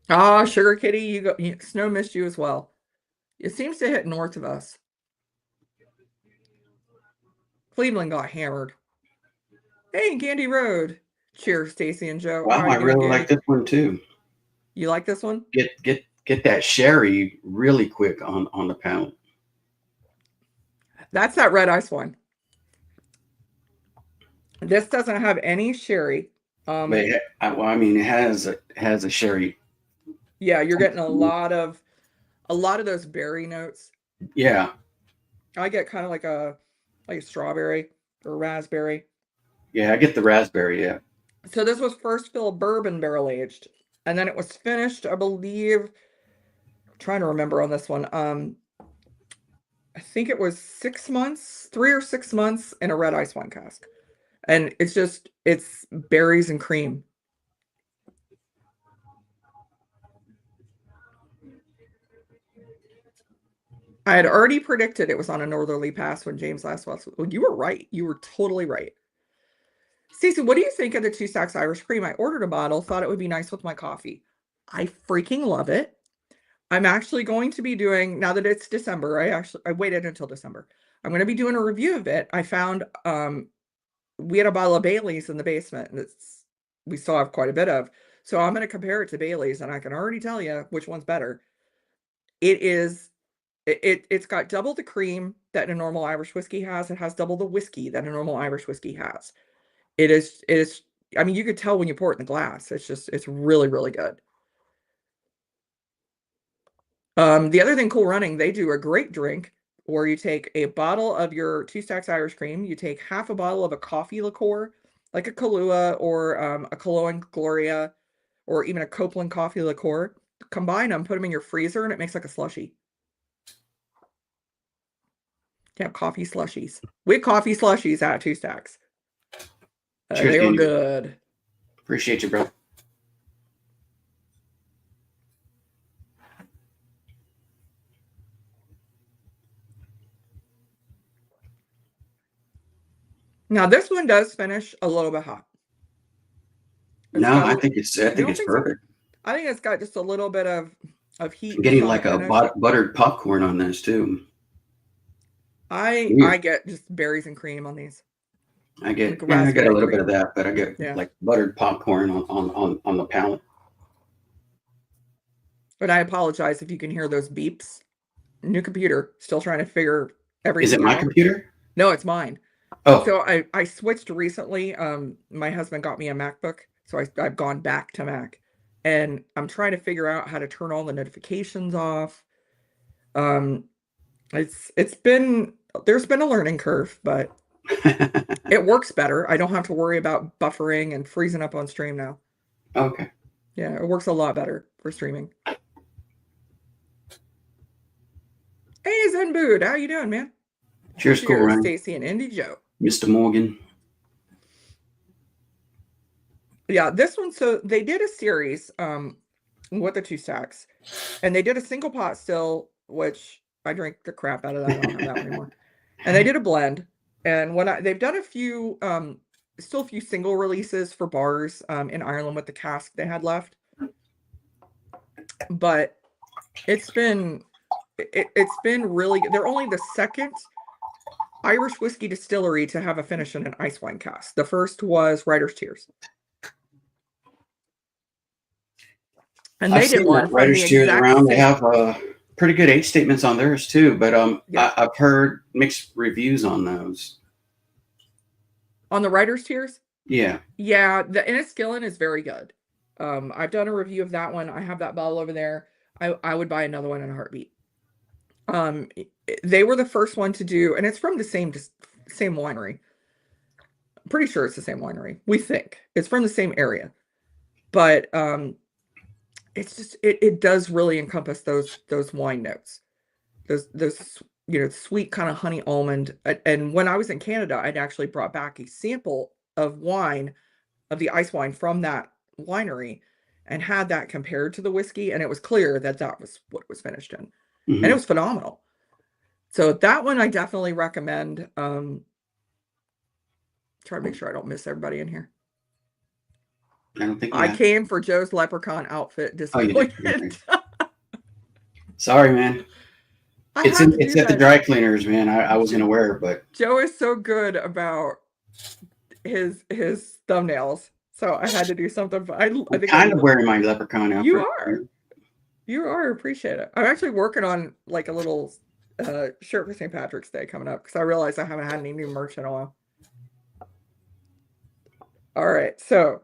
Speaker 1: Ah, Sugar Kitty, Snow missed you as well. It seems to hit north of us. Cleveland got hammered. Hey, Candy Road. Cheers, Stacy and Joe.
Speaker 2: Wow,
Speaker 1: How are
Speaker 2: I
Speaker 1: you doing,
Speaker 2: really
Speaker 1: Candy?
Speaker 2: like this one too.
Speaker 1: You like this one?
Speaker 2: Get that sherry really quick on the palate.
Speaker 1: That's that red ice wine. This doesn't have any sherry.
Speaker 2: But it has a sherry.
Speaker 1: Yeah, you're getting a lot of those berry notes.
Speaker 2: Yeah.
Speaker 1: I get kind of like a strawberry or raspberry.
Speaker 2: Yeah, I get the raspberry, yeah.
Speaker 1: So this was first filled bourbon barrel aged, and then it was finished, I believe. I'm trying to remember on this one. I think it was 6 months, 3 or 6 months in a red ice wine cask. And it's berries and cream. I had already predicted it was on a northerly pass when James last was. Well, you were right. You were totally right. Stacey, what do you think of the 2 Stacks Irish cream? I ordered a bottle, thought it would be nice with my coffee. I freaking love it. I'm actually going to be doing, now that it's December, I waited until December. I'm going to be doing a review of it. I found we had a bottle of Bailey's in the basement, and we still have quite a bit of. So I'm going to compare it to Bailey's, and I can already tell you which one's better. It's got double the cream that a normal Irish whiskey has. It has double the whiskey that a normal Irish whiskey has. It is, I mean, you could tell when you pour it in the glass. It's really, really good. The other thing, Cool Running, they do a great drink where you take a bottle of your 2 Stacks Irish cream, you take half a bottle of a coffee liqueur, like a Kahlua or a Culloden Gloria, or even a Copeland coffee liqueur. Combine them, put them in your freezer, and it makes like a slushie. You have coffee slushies. We had coffee slushies at 2 Stacks.
Speaker 2: Cheers,
Speaker 1: they were
Speaker 2: Candy.
Speaker 1: good.
Speaker 2: Appreciate you, bro.
Speaker 1: Now this one does finish a little bit hot.
Speaker 2: No, I think it's perfect.
Speaker 1: I think it's got just a little bit of heat.
Speaker 2: I'm getting like a buttered popcorn on this too.
Speaker 1: I get just berries and cream on these.
Speaker 2: I get a little bit of that, but I get like buttered popcorn on the palate.
Speaker 1: But I apologize if you can hear those beeps. New computer, still trying to figure everything out.
Speaker 2: Is it my computer?
Speaker 1: No, it's mine.
Speaker 2: Oh.
Speaker 1: So I switched recently. My husband got me a MacBook, so I've gone back to Mac. And I'm trying to figure out how to turn all the notifications off. There's been a learning curve, but it works better. I don't have to worry about buffering and freezing up on stream now.
Speaker 2: Okay.
Speaker 1: Yeah, it works a lot better for streaming. Hey, Zenbood, how you doing, man?
Speaker 2: Cheers, Cool Running.
Speaker 1: Stacy and Indpndnt Joe.
Speaker 2: Mr. Morgan.
Speaker 1: Yeah, this one, so they did a series with the two stacks, and they did a single pot still, which I drink the crap out of that. I don't have that one anymore. And they did a blend. And they've done a few still a few single releases for bars in Ireland with the cask they had left. But it's been really good. They're only the second Irish whiskey distillery to have a finish in an ice wine cask. The first was Writer's Tears. And they did one from the
Speaker 2: Writers Tears
Speaker 1: exact
Speaker 2: around. They
Speaker 1: same.
Speaker 2: have pretty good age statements on theirs too, but
Speaker 1: Yeah.
Speaker 2: I've heard mixed reviews on those.
Speaker 1: On the Writer's Tears?
Speaker 2: Yeah.
Speaker 1: Yeah, the Enniskillen is very good. I've done a review of that one. I have that bottle over there. I would buy another one in a heartbeat. They were the first one to do, and it's from the same winery. I'm pretty sure it's the same winery. We think it's from the same area, but it's just it does really encompass those wine notes, those sweet kind of honey almond. And when I was in Canada, I'd actually brought back a sample of wine, of the ice wine from that winery, and had that compared to the whiskey, and it was clear that that was what it was finished in. And it was phenomenal. So that one I definitely recommend. Try to make sure I don't miss everybody in here.
Speaker 2: I don't think
Speaker 1: I came for Joe's leprechaun outfit. Disappointed.
Speaker 2: Oh, sorry, man. It's at the dry cleaners, man. I wasn't aware, but
Speaker 1: Joe is so good about his thumbnails, so I had to do something. I think
Speaker 2: kind of wearing my leprechaun outfit.
Speaker 1: You are. Appreciate it. I'm actually working on like a little shirt for St. Patrick's Day coming up, because I realized I haven't had any new merch in a while. All right, so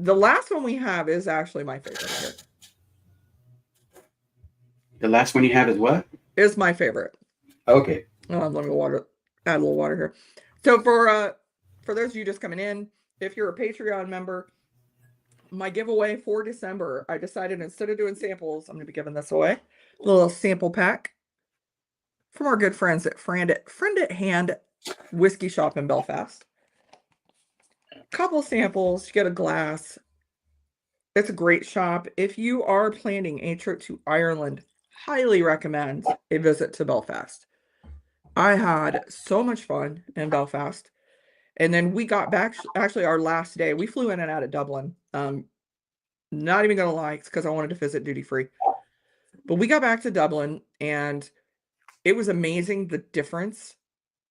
Speaker 1: the last one we have is actually my favorite here.
Speaker 2: The last one you have is what?
Speaker 1: Is my favorite.
Speaker 2: Okay.
Speaker 1: Let me add a little water here. So for those of you just coming in, if you're a Patreon member, my giveaway for December, I decided instead of doing samples, I'm going to be giving this away. A little sample pack from our good friends at Friend at Hand Whiskey Shop in Belfast. Couple samples, you get a glass. It's a great shop. If you are planning a trip to Ireland, highly recommend a visit to Belfast. I had so much fun in Belfast. And then we got back, actually our last day, we flew in and out of Dublin. Not even gonna lie, it's because I wanted to visit duty free. But we got back to Dublin and it was amazing, the difference.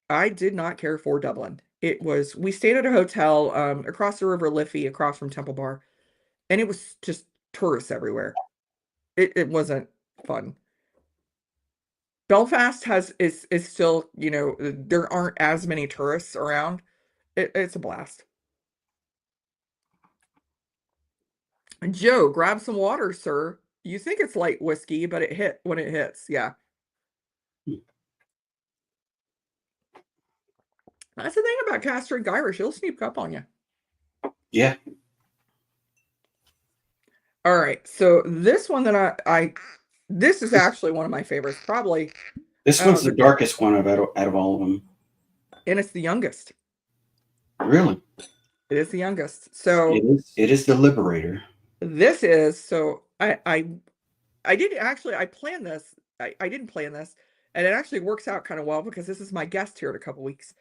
Speaker 1: I did not care for Dublin. We stayed at a hotel across the River Liffey, across from Temple Bar, and it was just tourists everywhere. It wasn't fun. Belfast is still, there aren't as many tourists around. It's a blast. Joe, grab some water, sir. You think it's light whiskey, but it hit when it hits. Yeah. That's the thing about cask strength Irish. It'll sneak up on you.
Speaker 2: Yeah.
Speaker 1: All right. So this one that this is actually one of my favorites. Probably.
Speaker 2: This one's the darkest one out of all of them. And
Speaker 1: it's the youngest.
Speaker 2: Really?
Speaker 1: It is the youngest. So
Speaker 2: it is the Liberator.
Speaker 1: This is, so I did actually, I planned this. I didn't plan this, and it actually works out kind of well because this is my guest here in a couple weeks.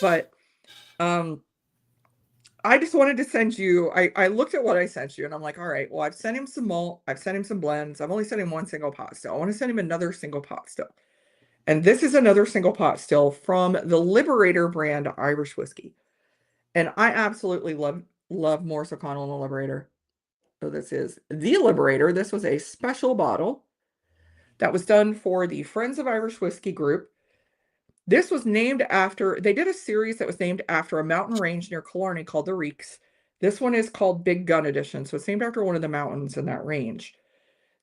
Speaker 1: But I just wanted to send you, I looked at what I sent you and I'm like, all right, well, I've sent him some malt, I've sent him some blends, I've only sent him one single pot still. I want to send him another single pot still. And this is another single pot still from the Liberator brand Irish whiskey. And I absolutely love Maurice O'Connell and the Liberator. So this is the Liberator. This was a special bottle that was done for the Friends of Irish Whiskey group. This was named after, they did a series that was named after a mountain range near Killarney called the Reeks. This one is called Big Gun Edition, so it's named after one of the mountains in that range.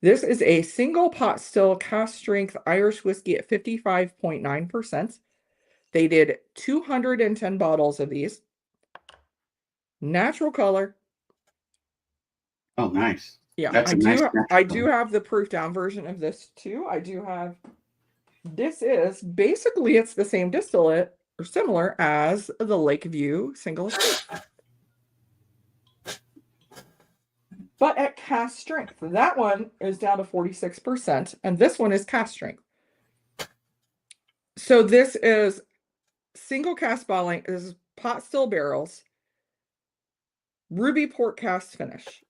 Speaker 1: This is a single pot still cask strength Irish whiskey at 55.9%. They did 210 bottles of these. Natural color.
Speaker 2: Oh, nice.
Speaker 1: Yeah, I do have the proof down version of this too. I do have, this is basically, it's the same distillate or similar as the Lakeview Single Estate. But at cask strength. That one is down to 46%, and this one is cask strength. So this is single cask bottling. This is pot still barrels, ruby port cask finish.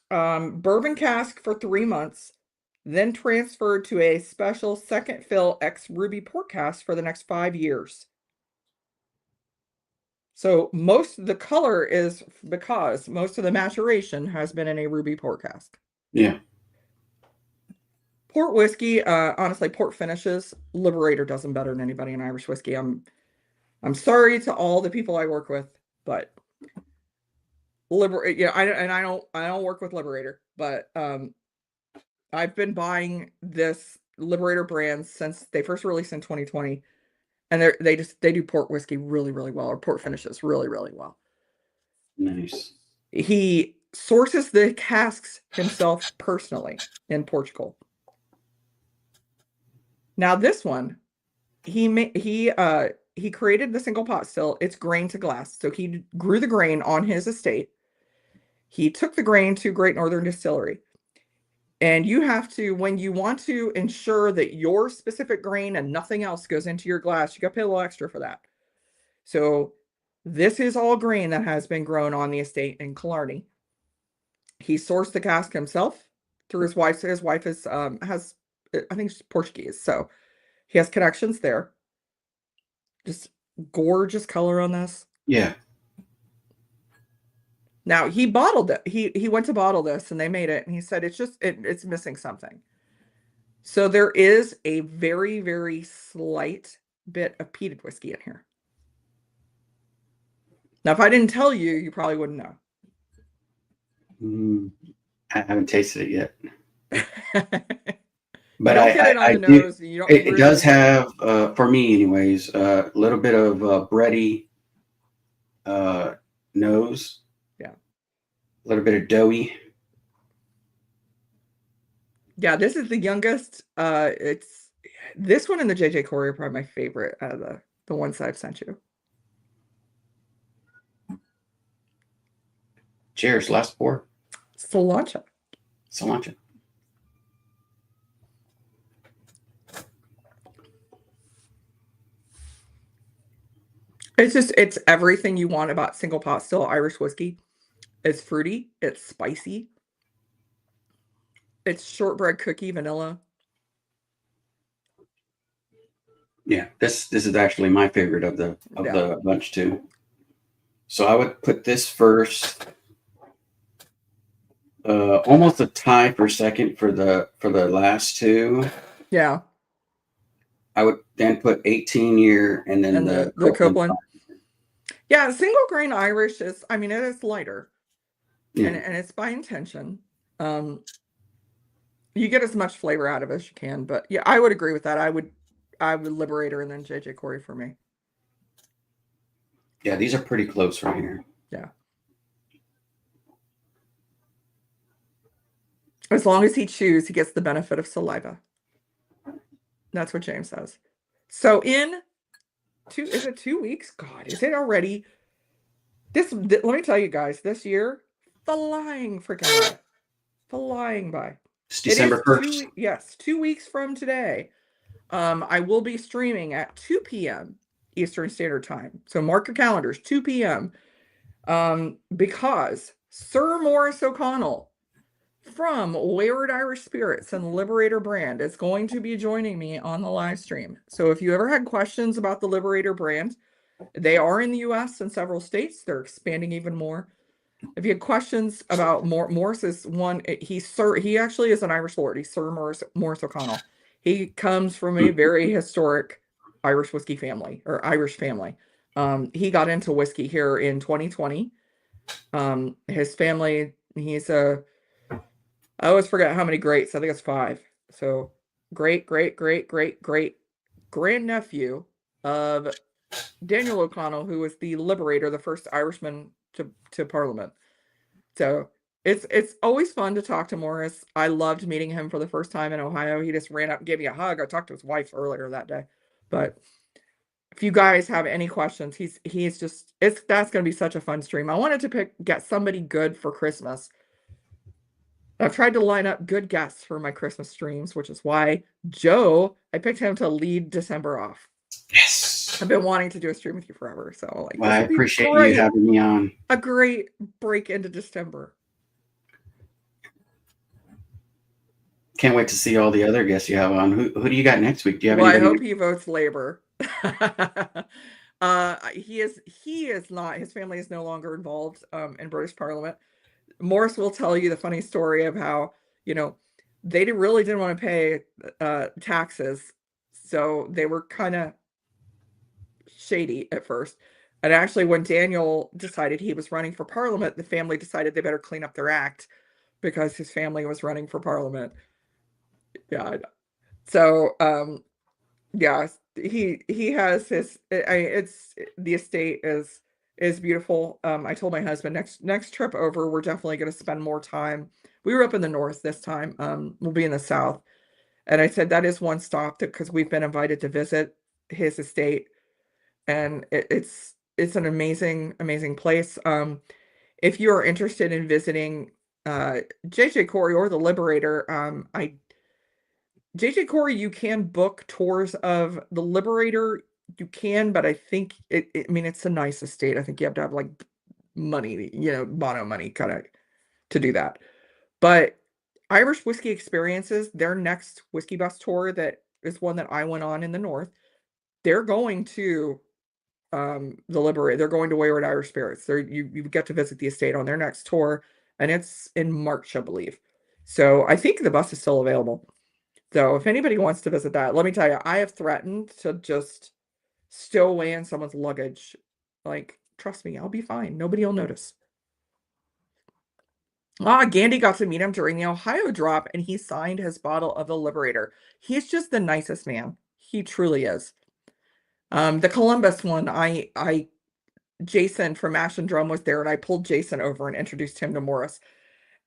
Speaker 1: Bourbon cask for 3 months, then transferred to a special second fill ex ruby port cask for the next 5 years. So most of the color is because most of the maturation has been in a ruby port cask.
Speaker 2: Yeah.
Speaker 1: Port whiskey, honestly, port finishes, Liberator does them better than anybody in Irish whiskey. I'm sorry to all the people I work with, but I don't work with Liberator, but I've been buying this Liberator brand since they first released in 2020, and they do port whiskey really, really well, or port finishes really, really well.
Speaker 2: Nice.
Speaker 1: He sources the casks himself personally in Portugal. Now this one, he created the single pot still. It's grain to glass. So he grew the grain on his estate. He took the grain to Great Northern Distillery. And you have to, when you want to ensure that your specific grain and nothing else goes into your glass, you got to pay a little extra for that. So this is all grain that has been grown on the estate in Killarney. He sourced the cask himself through his wife. So his wife has, I think she's Portuguese. So he has connections there. Just gorgeous color on this.
Speaker 2: Yeah.
Speaker 1: Now he bottled it. He went to bottle this and they made it, and he said it's missing something. So there is a very, very slight bit of peated whiskey in here. Now, if I didn't tell you, you probably wouldn't know.
Speaker 2: I haven't tasted it yet.
Speaker 1: But don't get it on the nose. You don't
Speaker 2: it does have, for me anyways, a little bit of bready nose.
Speaker 1: Yeah.
Speaker 2: A little bit of doughy.
Speaker 1: Yeah, this is the youngest. It's this one and the JJ Corey are probably my favorite out of the ones that I've sent you.
Speaker 2: Cheers. Last pour.
Speaker 1: Cilantro.
Speaker 2: Cilantro.
Speaker 1: It's everything you want about single pot still Irish whiskey. It's fruity, it's spicy. It's shortbread cookie vanilla.
Speaker 2: Yeah, this is actually my favorite of the bunch too. So I would put this first. Almost a tie for second for the last two.
Speaker 1: Yeah.
Speaker 2: I would then put 18-year and then the
Speaker 1: Copeland. Yeah, single grain Irish is, I mean, it is lighter. Yeah. And it's by intention. You get as much flavor out of it as you can, but yeah, I would agree with that. I would Liberator and then JJ Corey for me.
Speaker 2: Yeah, these are pretty close right here.
Speaker 1: Yeah. As long as he chews, he gets the benefit of saliva. That's what James says. So is it 2 weeks? God, is it already? Let me tell you guys, this year, flying by.
Speaker 2: It's December 1st.
Speaker 1: Yes, 2 weeks from today. I will be streaming at 2 p.m. Eastern Standard Time. So mark your calendars, 2 p.m. Because Sir Maurice O'Connell from Wayward Irish Spirits and Liberator brand is going to be joining me on the live stream. So if you ever had questions about the Liberator brand, they are in the US and several states. They're expanding even more. If you had questions about Maurice is one, he actually is an Irish lord. He's Sir Maurice O'Connell. He comes from a very historic Irish whiskey family or Irish family. He got into whiskey here in 2020. His family, I always forget how many greats. I think it's 5. So great grandnephew of Daniel O'Connell, who was the Liberator, the first Irishman to Parliament. So It's always fun to talk to Morris. I loved meeting him for the first time in Ohio. He just ran up and gave me a hug. I talked to his wife earlier that day. But if you guys have any questions, he's just that's gonna be such a fun stream. I wanted to get somebody good for Christmas. I've tried to line up good guests for my Christmas streams, which is why Joe, I picked him to lead December off.
Speaker 2: Yes.
Speaker 1: I've been wanting to do a stream with you forever, so like
Speaker 2: Well,
Speaker 1: this
Speaker 2: I
Speaker 1: will be
Speaker 2: appreciate you
Speaker 1: great.
Speaker 2: having me on.
Speaker 1: A great break into December.
Speaker 2: Can't wait to see all the other guests you have on. Who do you got next week? Do you have
Speaker 1: Well, I
Speaker 2: anybody?
Speaker 1: hope he votes labor. He is not, his family is no longer involved in British Parliament. Morris will tell you the funny story of how, you know, they really didn't want to pay taxes, so they were kind of shady at first. And actually, when Daniel decided he was running for Parliament, the family decided they better clean up their act because his family was running for Parliament. Yeah. So, yeah, he has his. It's the estate is beautiful. I told my husband next trip over, we're definitely going to spend more time. We were up in the north this time. We'll be in the south, and I said that is one stop because we've been invited to visit his estate, and it's an amazing place. If you are interested in visiting JJ Corey or the Liberator, I JJ Corey, you can book tours of the Liberator. You can, but I think I mean, it's a nice estate. I think you have to have like money, mono money kind of to do that. But Irish Whiskey Experiences, their next whiskey bus tour that is one that I went on in the north, they're going to the Liberator. They're going to Wayward Irish Spirits. You get to visit the estate on their next tour, and it's in March, I believe. So I think the bus is still available. So if anybody wants to visit that, let me tell you, I have threatened to just stow away in someone's luggage. Like, trust me, I'll be fine. Nobody will notice. Gandhi got to meet him during the Ohio drop, and he signed his bottle of the Liberator. He's just the nicest man. He truly is. The Columbus one, Jason from Mash and Drum was there, and I pulled Jason over and introduced him to Morris.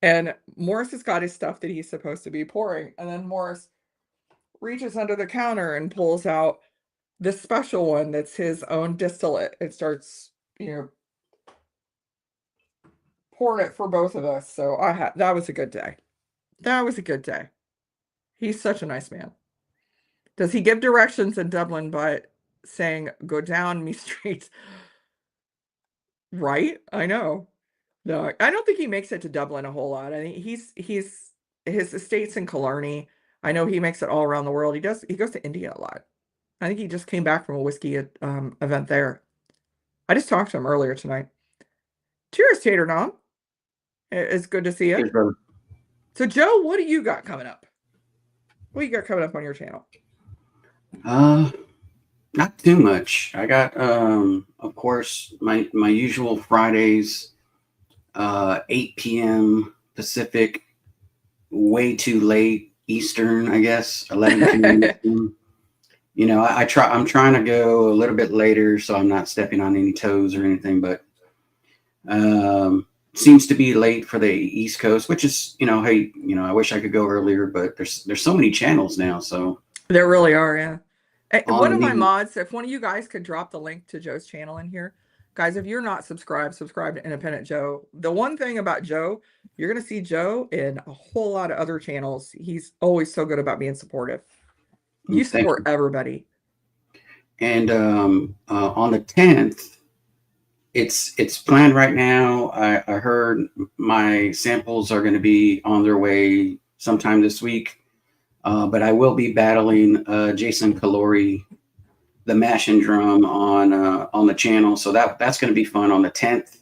Speaker 1: And Morris has got his stuff that he's supposed to be pouring, and then Morris reaches under the counter and pulls out this special one that's his own distillate. It starts, pouring it for both of us. So that was a good day. That was a good day. He's such a nice man. Does he give directions in Dublin by saying go down me street? Right? I know. No, I don't think he makes it to Dublin a whole lot. I think he's his estate's in Killarney. I know he makes it all around the world. He goes to India a lot. I think he just came back from a whiskey event there. I just talked to him earlier tonight. Cheers, Tater Nom. It's good to see you.
Speaker 2: Cheers, brother.
Speaker 1: So, Joe, what do you got coming up? What do you got coming up on your channel?
Speaker 2: Not too much. I got, of course, my usual Fridays, 8 p.m. Pacific, way too late Eastern, I guess, 11 p.m. Eastern. I'm trying to go a little bit later, so I'm not stepping on any toes or anything, but seems to be late for the East Coast, which is, hey, I wish I could go earlier, but there's so many channels now, so
Speaker 1: there really are, yeah. One of my
Speaker 2: the
Speaker 1: mods, if one of you guys could drop the link to Joe's channel in here, guys, if you're not subscribed, subscribe to Independent Joe. The one thing about Joe, you're going to see Joe in a whole lot of other channels. He's always so good about being supportive. You support everybody.
Speaker 2: And on the 10th, it's planned right now. I heard my samples are going to be on their way sometime this week. But I will be battling Jason Calori, the Mash and Drum on the channel. So that's going to be fun on the 10th.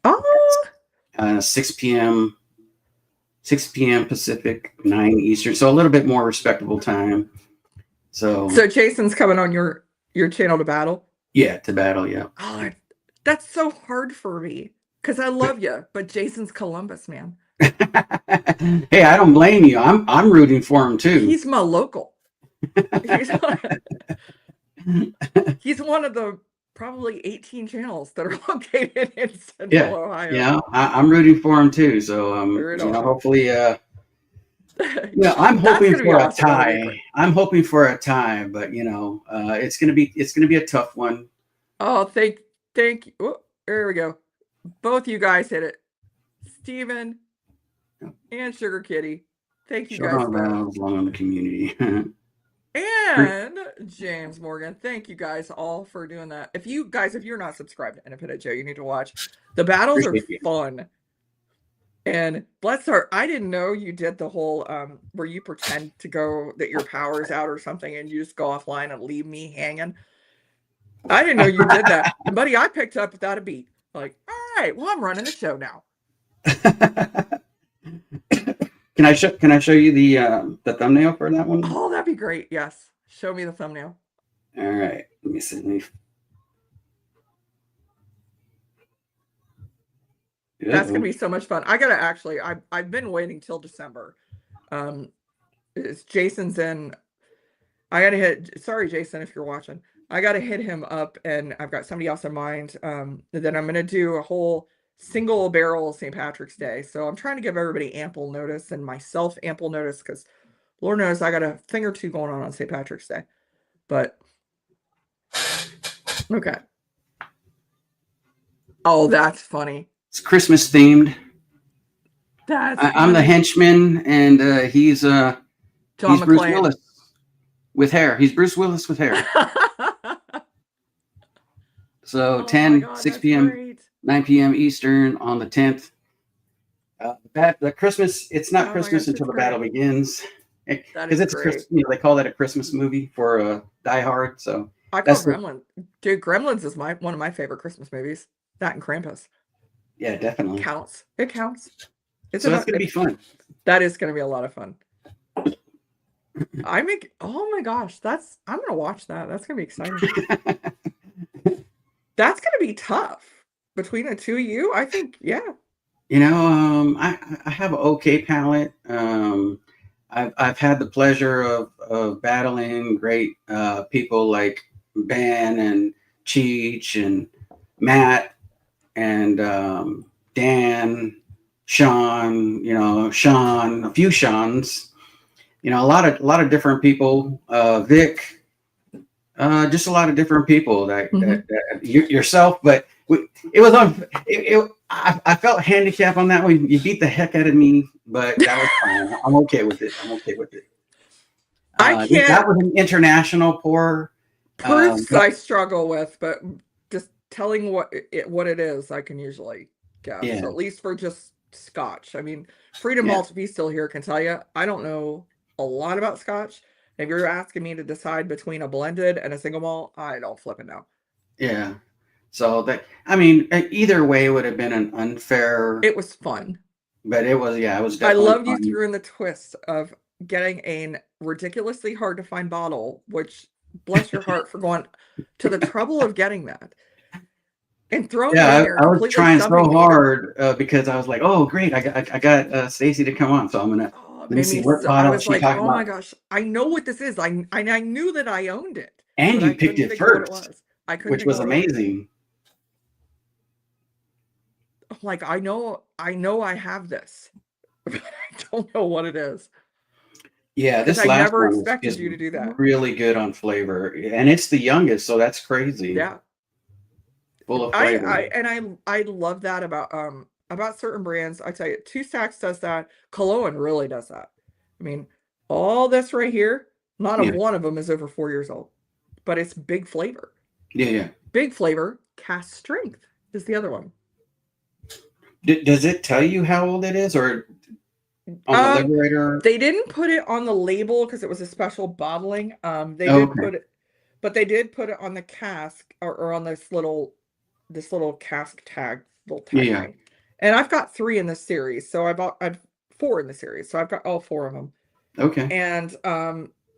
Speaker 1: Oh,
Speaker 2: 6 p.m. Pacific, 9 Eastern. So a little bit more respectable time. So
Speaker 1: Jason's coming on your channel to battle?
Speaker 2: Yeah, to battle, yeah.
Speaker 1: Oh, that's so hard for me because I love you, but Jason's Columbus, man.
Speaker 2: Hey, I don't blame you. I'm rooting for him too.
Speaker 1: He's my local. He's one of the probably 18 channels that are located in Central
Speaker 2: Yeah,
Speaker 1: Ohio.
Speaker 2: yeah, I'm rooting for him too. So
Speaker 1: Right on.
Speaker 2: hopefully, I'm
Speaker 1: That's
Speaker 2: hoping
Speaker 1: gonna be
Speaker 2: for a
Speaker 1: awesome. That'll be great.
Speaker 2: tie. I'm hoping for a tie, but it's gonna be a tough one.
Speaker 1: Oh, thank you. Oh, there we go. Both you guys hit it. Steven and Sugar Kitty. Thank you
Speaker 2: Short
Speaker 1: guys
Speaker 2: on
Speaker 1: both.
Speaker 2: rounds, long on the community.
Speaker 1: And James Morgan. Thank you guys all for doing that. If you're not subscribed to Indpndnt Joe, you need to watch. The battles are
Speaker 2: Appreciate you.
Speaker 1: fun. And bless her, I didn't know you did the whole where you pretend to go that your power's out or something and you just go offline and leave me hanging. I didn't know you did that. And buddy, I picked up without a beat. Like, all right, well, I'm running the show now.
Speaker 2: Can I show you the thumbnail for that one?
Speaker 1: Oh, that'd be great. Yes. Show me the thumbnail.
Speaker 2: All right. Let me see.
Speaker 1: That's gonna be so much fun. I gotta actually, I've been waiting till December. Um, it's Jason's in. I gotta hit. Sorry, Jason, if you're watching. I gotta hit him up, and I've got somebody else in mind. Then I'm gonna do a whole single barrel St. Patrick's Day. So I'm trying to give everybody ample notice and myself ample notice because Lord knows I got a thing or two going on St. Patrick's Day. But okay. Oh, that's funny.
Speaker 2: It's Christmas themed.
Speaker 1: That's
Speaker 2: I'm the
Speaker 1: funny.
Speaker 2: henchman, and he's
Speaker 1: John
Speaker 2: Bruce
Speaker 1: McClane.
Speaker 2: Willis with hair. He's Bruce Willis with hair. So
Speaker 1: Oh
Speaker 2: 10,
Speaker 1: my God,
Speaker 2: 6
Speaker 1: that's
Speaker 2: p.m.,
Speaker 1: great.
Speaker 2: 9 p.m. Eastern on the 10th. The Christmas. It's not
Speaker 1: Oh my
Speaker 2: Christmas
Speaker 1: gosh,
Speaker 2: until
Speaker 1: that's
Speaker 2: the
Speaker 1: great.
Speaker 2: battle begins,
Speaker 1: That
Speaker 2: because
Speaker 1: is
Speaker 2: it's a
Speaker 1: great.
Speaker 2: Christmas. They call that a Christmas movie for Die Hard. So
Speaker 1: I call
Speaker 2: that's the
Speaker 1: Gremlins. Dude, Gremlins is one of my favorite Christmas movies. That and Krampus.
Speaker 2: yeah, definitely.
Speaker 1: Counts. It counts. It's
Speaker 2: So that's gonna be fun.
Speaker 1: that is gonna be a lot of fun. Oh my gosh, I'm gonna watch that. That's gonna be exciting. That's gonna be tough. Between the two of you, I think, yeah.
Speaker 2: I have an okay palate. I've had the pleasure of battling great people like Ben and Cheech and Matt and Dan, Sean, Sean, a few Seans, a lot of different people, Vic, just a lot of different people that yourself, but it was on. I felt handicapped on that one. You beat the heck out of me, but that was fine. I'm okay with it. I'm okay with it.
Speaker 1: I
Speaker 2: That
Speaker 1: can't
Speaker 2: was an international pour.
Speaker 1: proofs I struggle with, but just telling what it is, I can usually guess.
Speaker 2: Yeah,
Speaker 1: At least for just Scotch. I mean, Freedom
Speaker 2: yeah,
Speaker 1: Malt, if he's still here, can tell you I don't know a lot about Scotch. If you're asking me to decide between a blended and a single malt, I don't flip it now.
Speaker 2: yeah. So either way would have been an unfair,
Speaker 1: It was fun.
Speaker 2: but it was
Speaker 1: I
Speaker 2: definitely
Speaker 1: loved you
Speaker 2: fun.
Speaker 1: threw in the twist of getting a ridiculously hard to find bottle, which bless your heart for going to the trouble of getting that and throwing it in
Speaker 2: Yeah,
Speaker 1: there,
Speaker 2: I was
Speaker 1: completely
Speaker 2: trying
Speaker 1: stumping
Speaker 2: so
Speaker 1: me.
Speaker 2: hard because I was like, oh great, I got Stacy to come on, so I'm gonna
Speaker 1: Oh, it
Speaker 2: let me
Speaker 1: made
Speaker 2: see
Speaker 1: me
Speaker 2: what
Speaker 1: I
Speaker 2: bottle
Speaker 1: was
Speaker 2: she
Speaker 1: like,
Speaker 2: talking
Speaker 1: oh my
Speaker 2: about.
Speaker 1: gosh, I know what this is. I knew that I owned it,
Speaker 2: And
Speaker 1: but
Speaker 2: you
Speaker 1: I
Speaker 2: picked
Speaker 1: couldn't
Speaker 2: it
Speaker 1: think of what it
Speaker 2: first,
Speaker 1: was. I couldn't
Speaker 2: which
Speaker 1: think of
Speaker 2: was
Speaker 1: what it was.
Speaker 2: amazing.
Speaker 1: I'm like, I know I have this, but I don't know what it is.
Speaker 2: Yeah,
Speaker 1: Because
Speaker 2: this
Speaker 1: I
Speaker 2: last
Speaker 1: never
Speaker 2: one
Speaker 1: expected
Speaker 2: is
Speaker 1: you to do that.
Speaker 2: really good on flavor, and it's the youngest, so that's crazy.
Speaker 1: Yeah.
Speaker 2: Full of flavor.
Speaker 1: I love that about certain brands. I tell you, Two Stacks does that. Cologne really does that. I mean, all this right here, not a
Speaker 2: Yeah,
Speaker 1: one of them is over 4 years old, but it's big flavor.
Speaker 2: yeah, yeah.
Speaker 1: Big flavor, cast strength is the other one.
Speaker 2: Does it tell you how old it is, or on the
Speaker 1: Um,
Speaker 2: Liberator?
Speaker 1: they didn't put it on the label because it was a special bottling. They
Speaker 2: Oh,
Speaker 1: did
Speaker 2: okay.
Speaker 1: put it, but they did put it on the cask or on this little cask tag, little
Speaker 2: Yeah,
Speaker 1: tag
Speaker 2: yeah.
Speaker 1: thing. And I've got 3 in this series, so I've 4 in the series, so I've got all 4 of them.
Speaker 2: Okay.
Speaker 1: And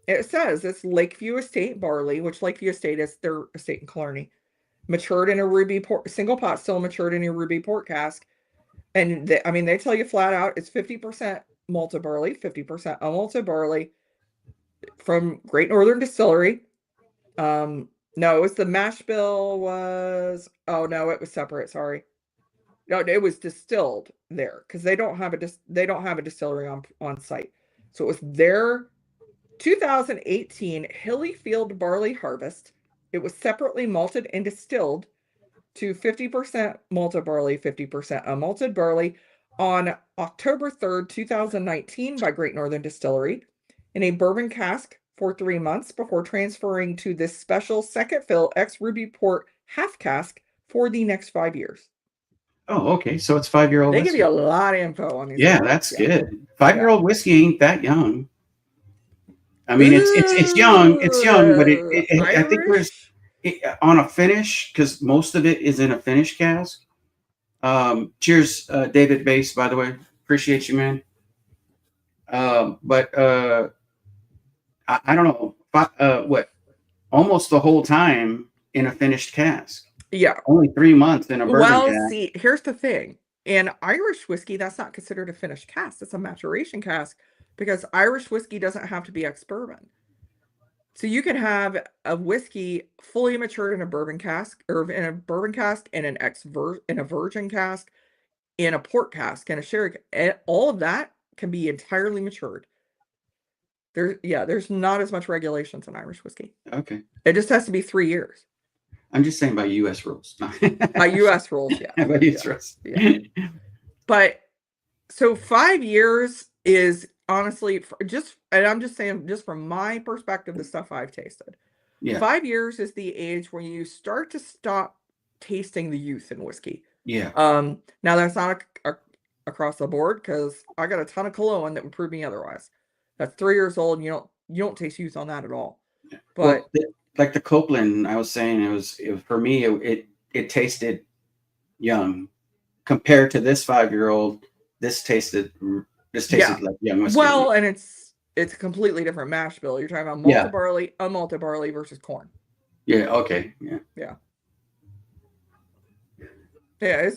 Speaker 1: it says it's Lakeview Estate barley, which Lakeview Estate is their estate in Killarney, matured in a ruby port, single pot still matured in a ruby port cask. And they tell you flat out it's 50% malted barley, 50% unmalted barley from Great Northern Distillery. No, it was the mash bill was, oh no, it was separate, sorry. No, it was distilled there because they don't have a distillery on site. So it was their 2018 Hillyfield barley harvest. It was separately malted and distilled to 50% malted barley, 50% unmalted barley on October 3rd, 2019 by Great Northern Distillery in a bourbon cask for 3 months before transferring to this special second fill ex Ruby Port half cask for the next 5 years.
Speaker 2: Oh, okay. So it's 5-year-old
Speaker 1: They give you
Speaker 2: whiskey.
Speaker 1: a lot of info on these
Speaker 2: Yeah,
Speaker 1: guys.
Speaker 2: that's
Speaker 1: Yeah.
Speaker 2: good.
Speaker 1: Yeah.
Speaker 2: 5-year-old whiskey ain't that young. I mean, it's young. It's young, but
Speaker 1: Ooh,
Speaker 2: I think there's
Speaker 1: Irish.
Speaker 2: on a finish because most of it is in a finish cask. Cheers, David Bass. By the way, appreciate you, man. But I don't know. What? Almost the whole time in a finished cask.
Speaker 1: Yeah.
Speaker 2: Only 3 months in a bourbon
Speaker 1: Well,
Speaker 2: cask.
Speaker 1: see, here's the thing. In Irish whiskey, that's not considered a finished cask. It's a maturation cask because Irish whiskey doesn't have to be ex-bourbon. So you can have a whiskey fully matured in a bourbon cask, or in a bourbon cask, in an in a virgin cask, in a port cask, and a sherry. All of that can be entirely matured. There's not as much regulations in Irish whiskey.
Speaker 2: Okay.
Speaker 1: It just has to be 3 years.
Speaker 2: I'm just saying by U.S. rules.
Speaker 1: US rules, yeah.
Speaker 2: By U.S.
Speaker 1: Yeah.
Speaker 2: rules.
Speaker 1: Yeah. But so 5 years is honestly just, and I'm just saying, just from my perspective, the stuff I've tasted.
Speaker 2: Yeah.
Speaker 1: 5 years is the age where you start to stop tasting the youth in whiskey.
Speaker 2: Yeah.
Speaker 1: Now that's not across the board because I got a ton of cologne that would prove me otherwise. That's 3 years old, and you don't taste youth on that at all.
Speaker 2: Well,
Speaker 1: But
Speaker 2: like the Copeland, I was saying, it was for me. It tasted young compared to this 5-year-old. This tasted
Speaker 1: yeah,
Speaker 2: like young whiskey to me.
Speaker 1: well, and it's a completely different mash bill. You're talking about
Speaker 2: Yeah.
Speaker 1: malted barley, unmalted barley versus corn.
Speaker 2: Yeah. Okay. Yeah.
Speaker 1: Yeah. Yeah,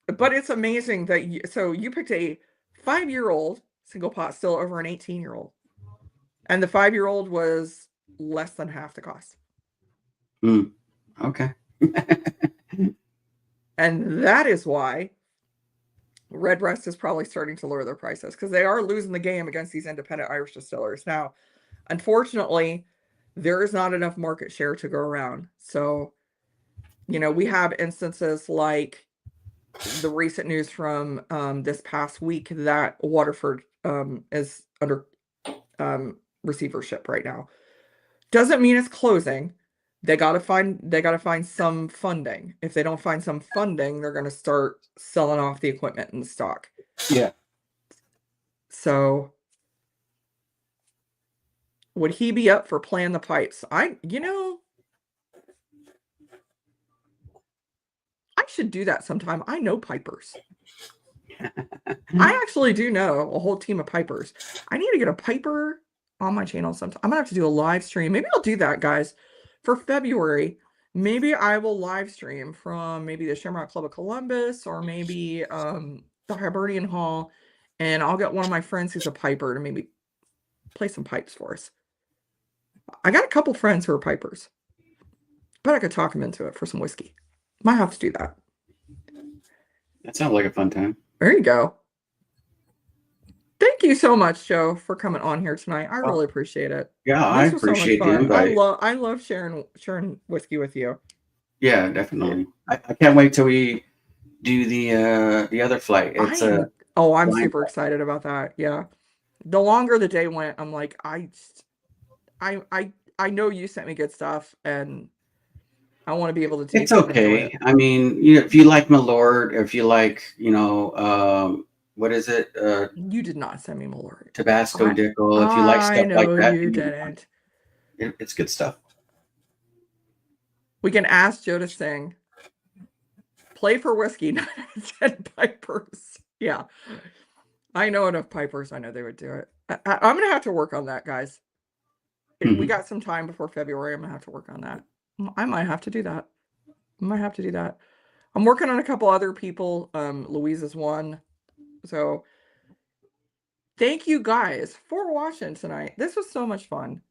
Speaker 1: but it's amazing that you picked a 5-year-old single pot still over an 18-year-old. And the 5-year-old was less than half the cost.
Speaker 2: Okay.
Speaker 1: And that is why Redbreast is probably starting to lower their prices because they are losing the game against these independent Irish distillers. Now, unfortunately, there is not enough market share to go around. So, we have instances like the recent news from this past week that Waterford is under receivership right now. Doesn't mean it's closing. They got to find some funding. If they don't find some funding, they're going to start selling off the equipment and the stock.
Speaker 2: Yeah.
Speaker 1: So would he be up for playing the pipes? I should do that sometime. I know pipers. I actually do know a whole team of pipers. I need to get a piper on my channel sometime. I'm gonna have to do a live stream. Maybe I'll do that, guys, for February. Maybe I will live stream from maybe the Shamrock Club of Columbus or maybe the Hibernian Hall, and I'll get one of my friends who's a piper to maybe play some pipes for us. I got a couple friends who are pipers, but I could talk them into it for some whiskey. Might have to do that.
Speaker 2: That sounds like a fun time.
Speaker 1: There you go. Thank you so much, Joe, for coming on here tonight. I really appreciate it.
Speaker 2: Yeah, I
Speaker 1: This was so much
Speaker 2: appreciate the
Speaker 1: fun.
Speaker 2: invite.
Speaker 1: I love sharing whiskey with you.
Speaker 2: Yeah, definitely. I can't wait till we do the other flight. It's
Speaker 1: I'm
Speaker 2: blind
Speaker 1: super
Speaker 2: flight.
Speaker 1: excited about that. Yeah. The longer the day went, I'm like, I know you sent me good stuff and I want to be able to
Speaker 2: It's
Speaker 1: taste it and enjoy
Speaker 2: okay.
Speaker 1: it.
Speaker 2: I mean, if you like Malort, if you like, what is it?
Speaker 1: You did not send me Malort.
Speaker 2: Tabasco Dickel. If you like
Speaker 1: I
Speaker 2: stuff like
Speaker 1: know
Speaker 2: that,
Speaker 1: you didn't.
Speaker 2: it's good stuff.
Speaker 1: We can ask Joe to sing. Play for whiskey, not 10 pipers. Yeah. I know enough pipers. I know they would do it. I'm going to have to work on that, guys. We got some time before February. I'm going to have to work on that. I might have to do that. I'm working on a couple other people. Louise is one. So thank you guys for watching tonight. This was so much fun.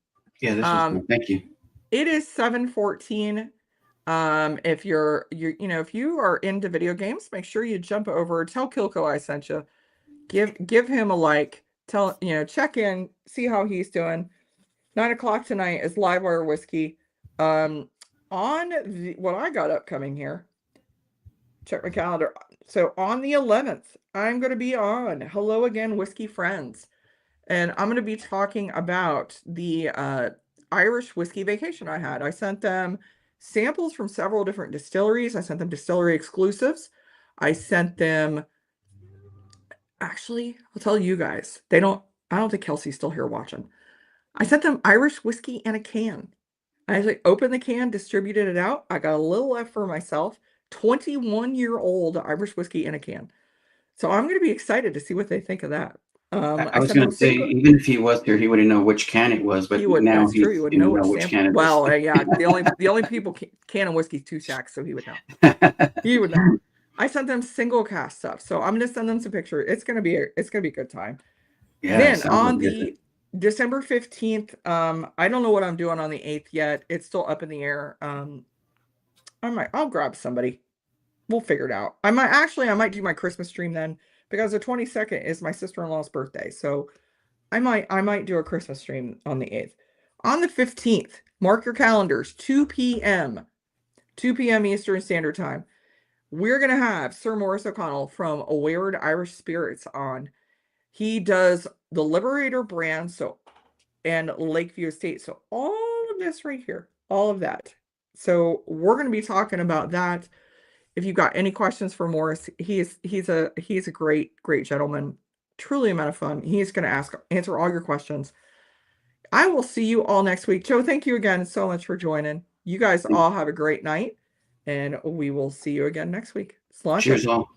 Speaker 2: Yeah, this was fun. Thank you.
Speaker 1: It is 7:14. If if you are into video games, make sure you jump over, tell Kilko I sent you. Give him a like. Tell, check in, see how he's doing. 9 o'clock tonight is Livewire Whiskey. Um, what I got upcoming here, check my calendar. So on the 11th, I'm going to be on Hello Again Whiskey Friends. And I'm going to be talking about the Irish whiskey vacation I had. I sent them samples from several different distilleries. I sent them distillery exclusives. I sent them, actually, I'll tell you guys, I don't think Kelsey's still here watching. I sent them Irish whiskey in a can. I actually opened the can, distributed it out. I got a little left for myself. 21-year-old Irish whiskey in a can. So I'm going to be excited to see what they think of that.
Speaker 2: I
Speaker 1: I
Speaker 2: was
Speaker 1: sent
Speaker 2: going
Speaker 1: them
Speaker 2: to say,
Speaker 1: single.
Speaker 2: even if he was here, he wouldn't know which can it was, but
Speaker 1: He would.
Speaker 2: now
Speaker 1: That's true. He
Speaker 2: he's
Speaker 1: would
Speaker 2: going
Speaker 1: know
Speaker 2: to know
Speaker 1: which
Speaker 2: which
Speaker 1: sample.
Speaker 2: can it is.
Speaker 1: Well, yeah. The only people can of whiskey is two shacks, so he would know. He would know. I sent them single cast stuff, so I'm gonna send them some pictures. It's gonna be a good time.
Speaker 2: Yeah,
Speaker 1: Then
Speaker 2: sounds
Speaker 1: on
Speaker 2: like it.
Speaker 1: the December 15th, I don't know what I'm doing on the 8th yet. It's still up in the air. I'll grab somebody. We'll figure it out. I might do my Christmas stream then because the 22nd is my sister-in-law's birthday. So I might do a Christmas stream on the 8th. On the 15th, mark your calendars, 2 p.m. 2 p.m. Eastern Standard Time. We're gonna have Sir Maurice O'Connell from Award Irish Spirits on. He does the Liberator brand, and Lakeview Estate. So all of this right here, all of that. So we're gonna be talking about that. If you've got any questions for Morris, he's a great gentleman, truly a amount of fun. He's going to answer all your questions. I will see you all next week. Joe, thank you again so much for joining. You guys all have a great night, and we will see you again next week. Cilantro.
Speaker 2: Cheers, all.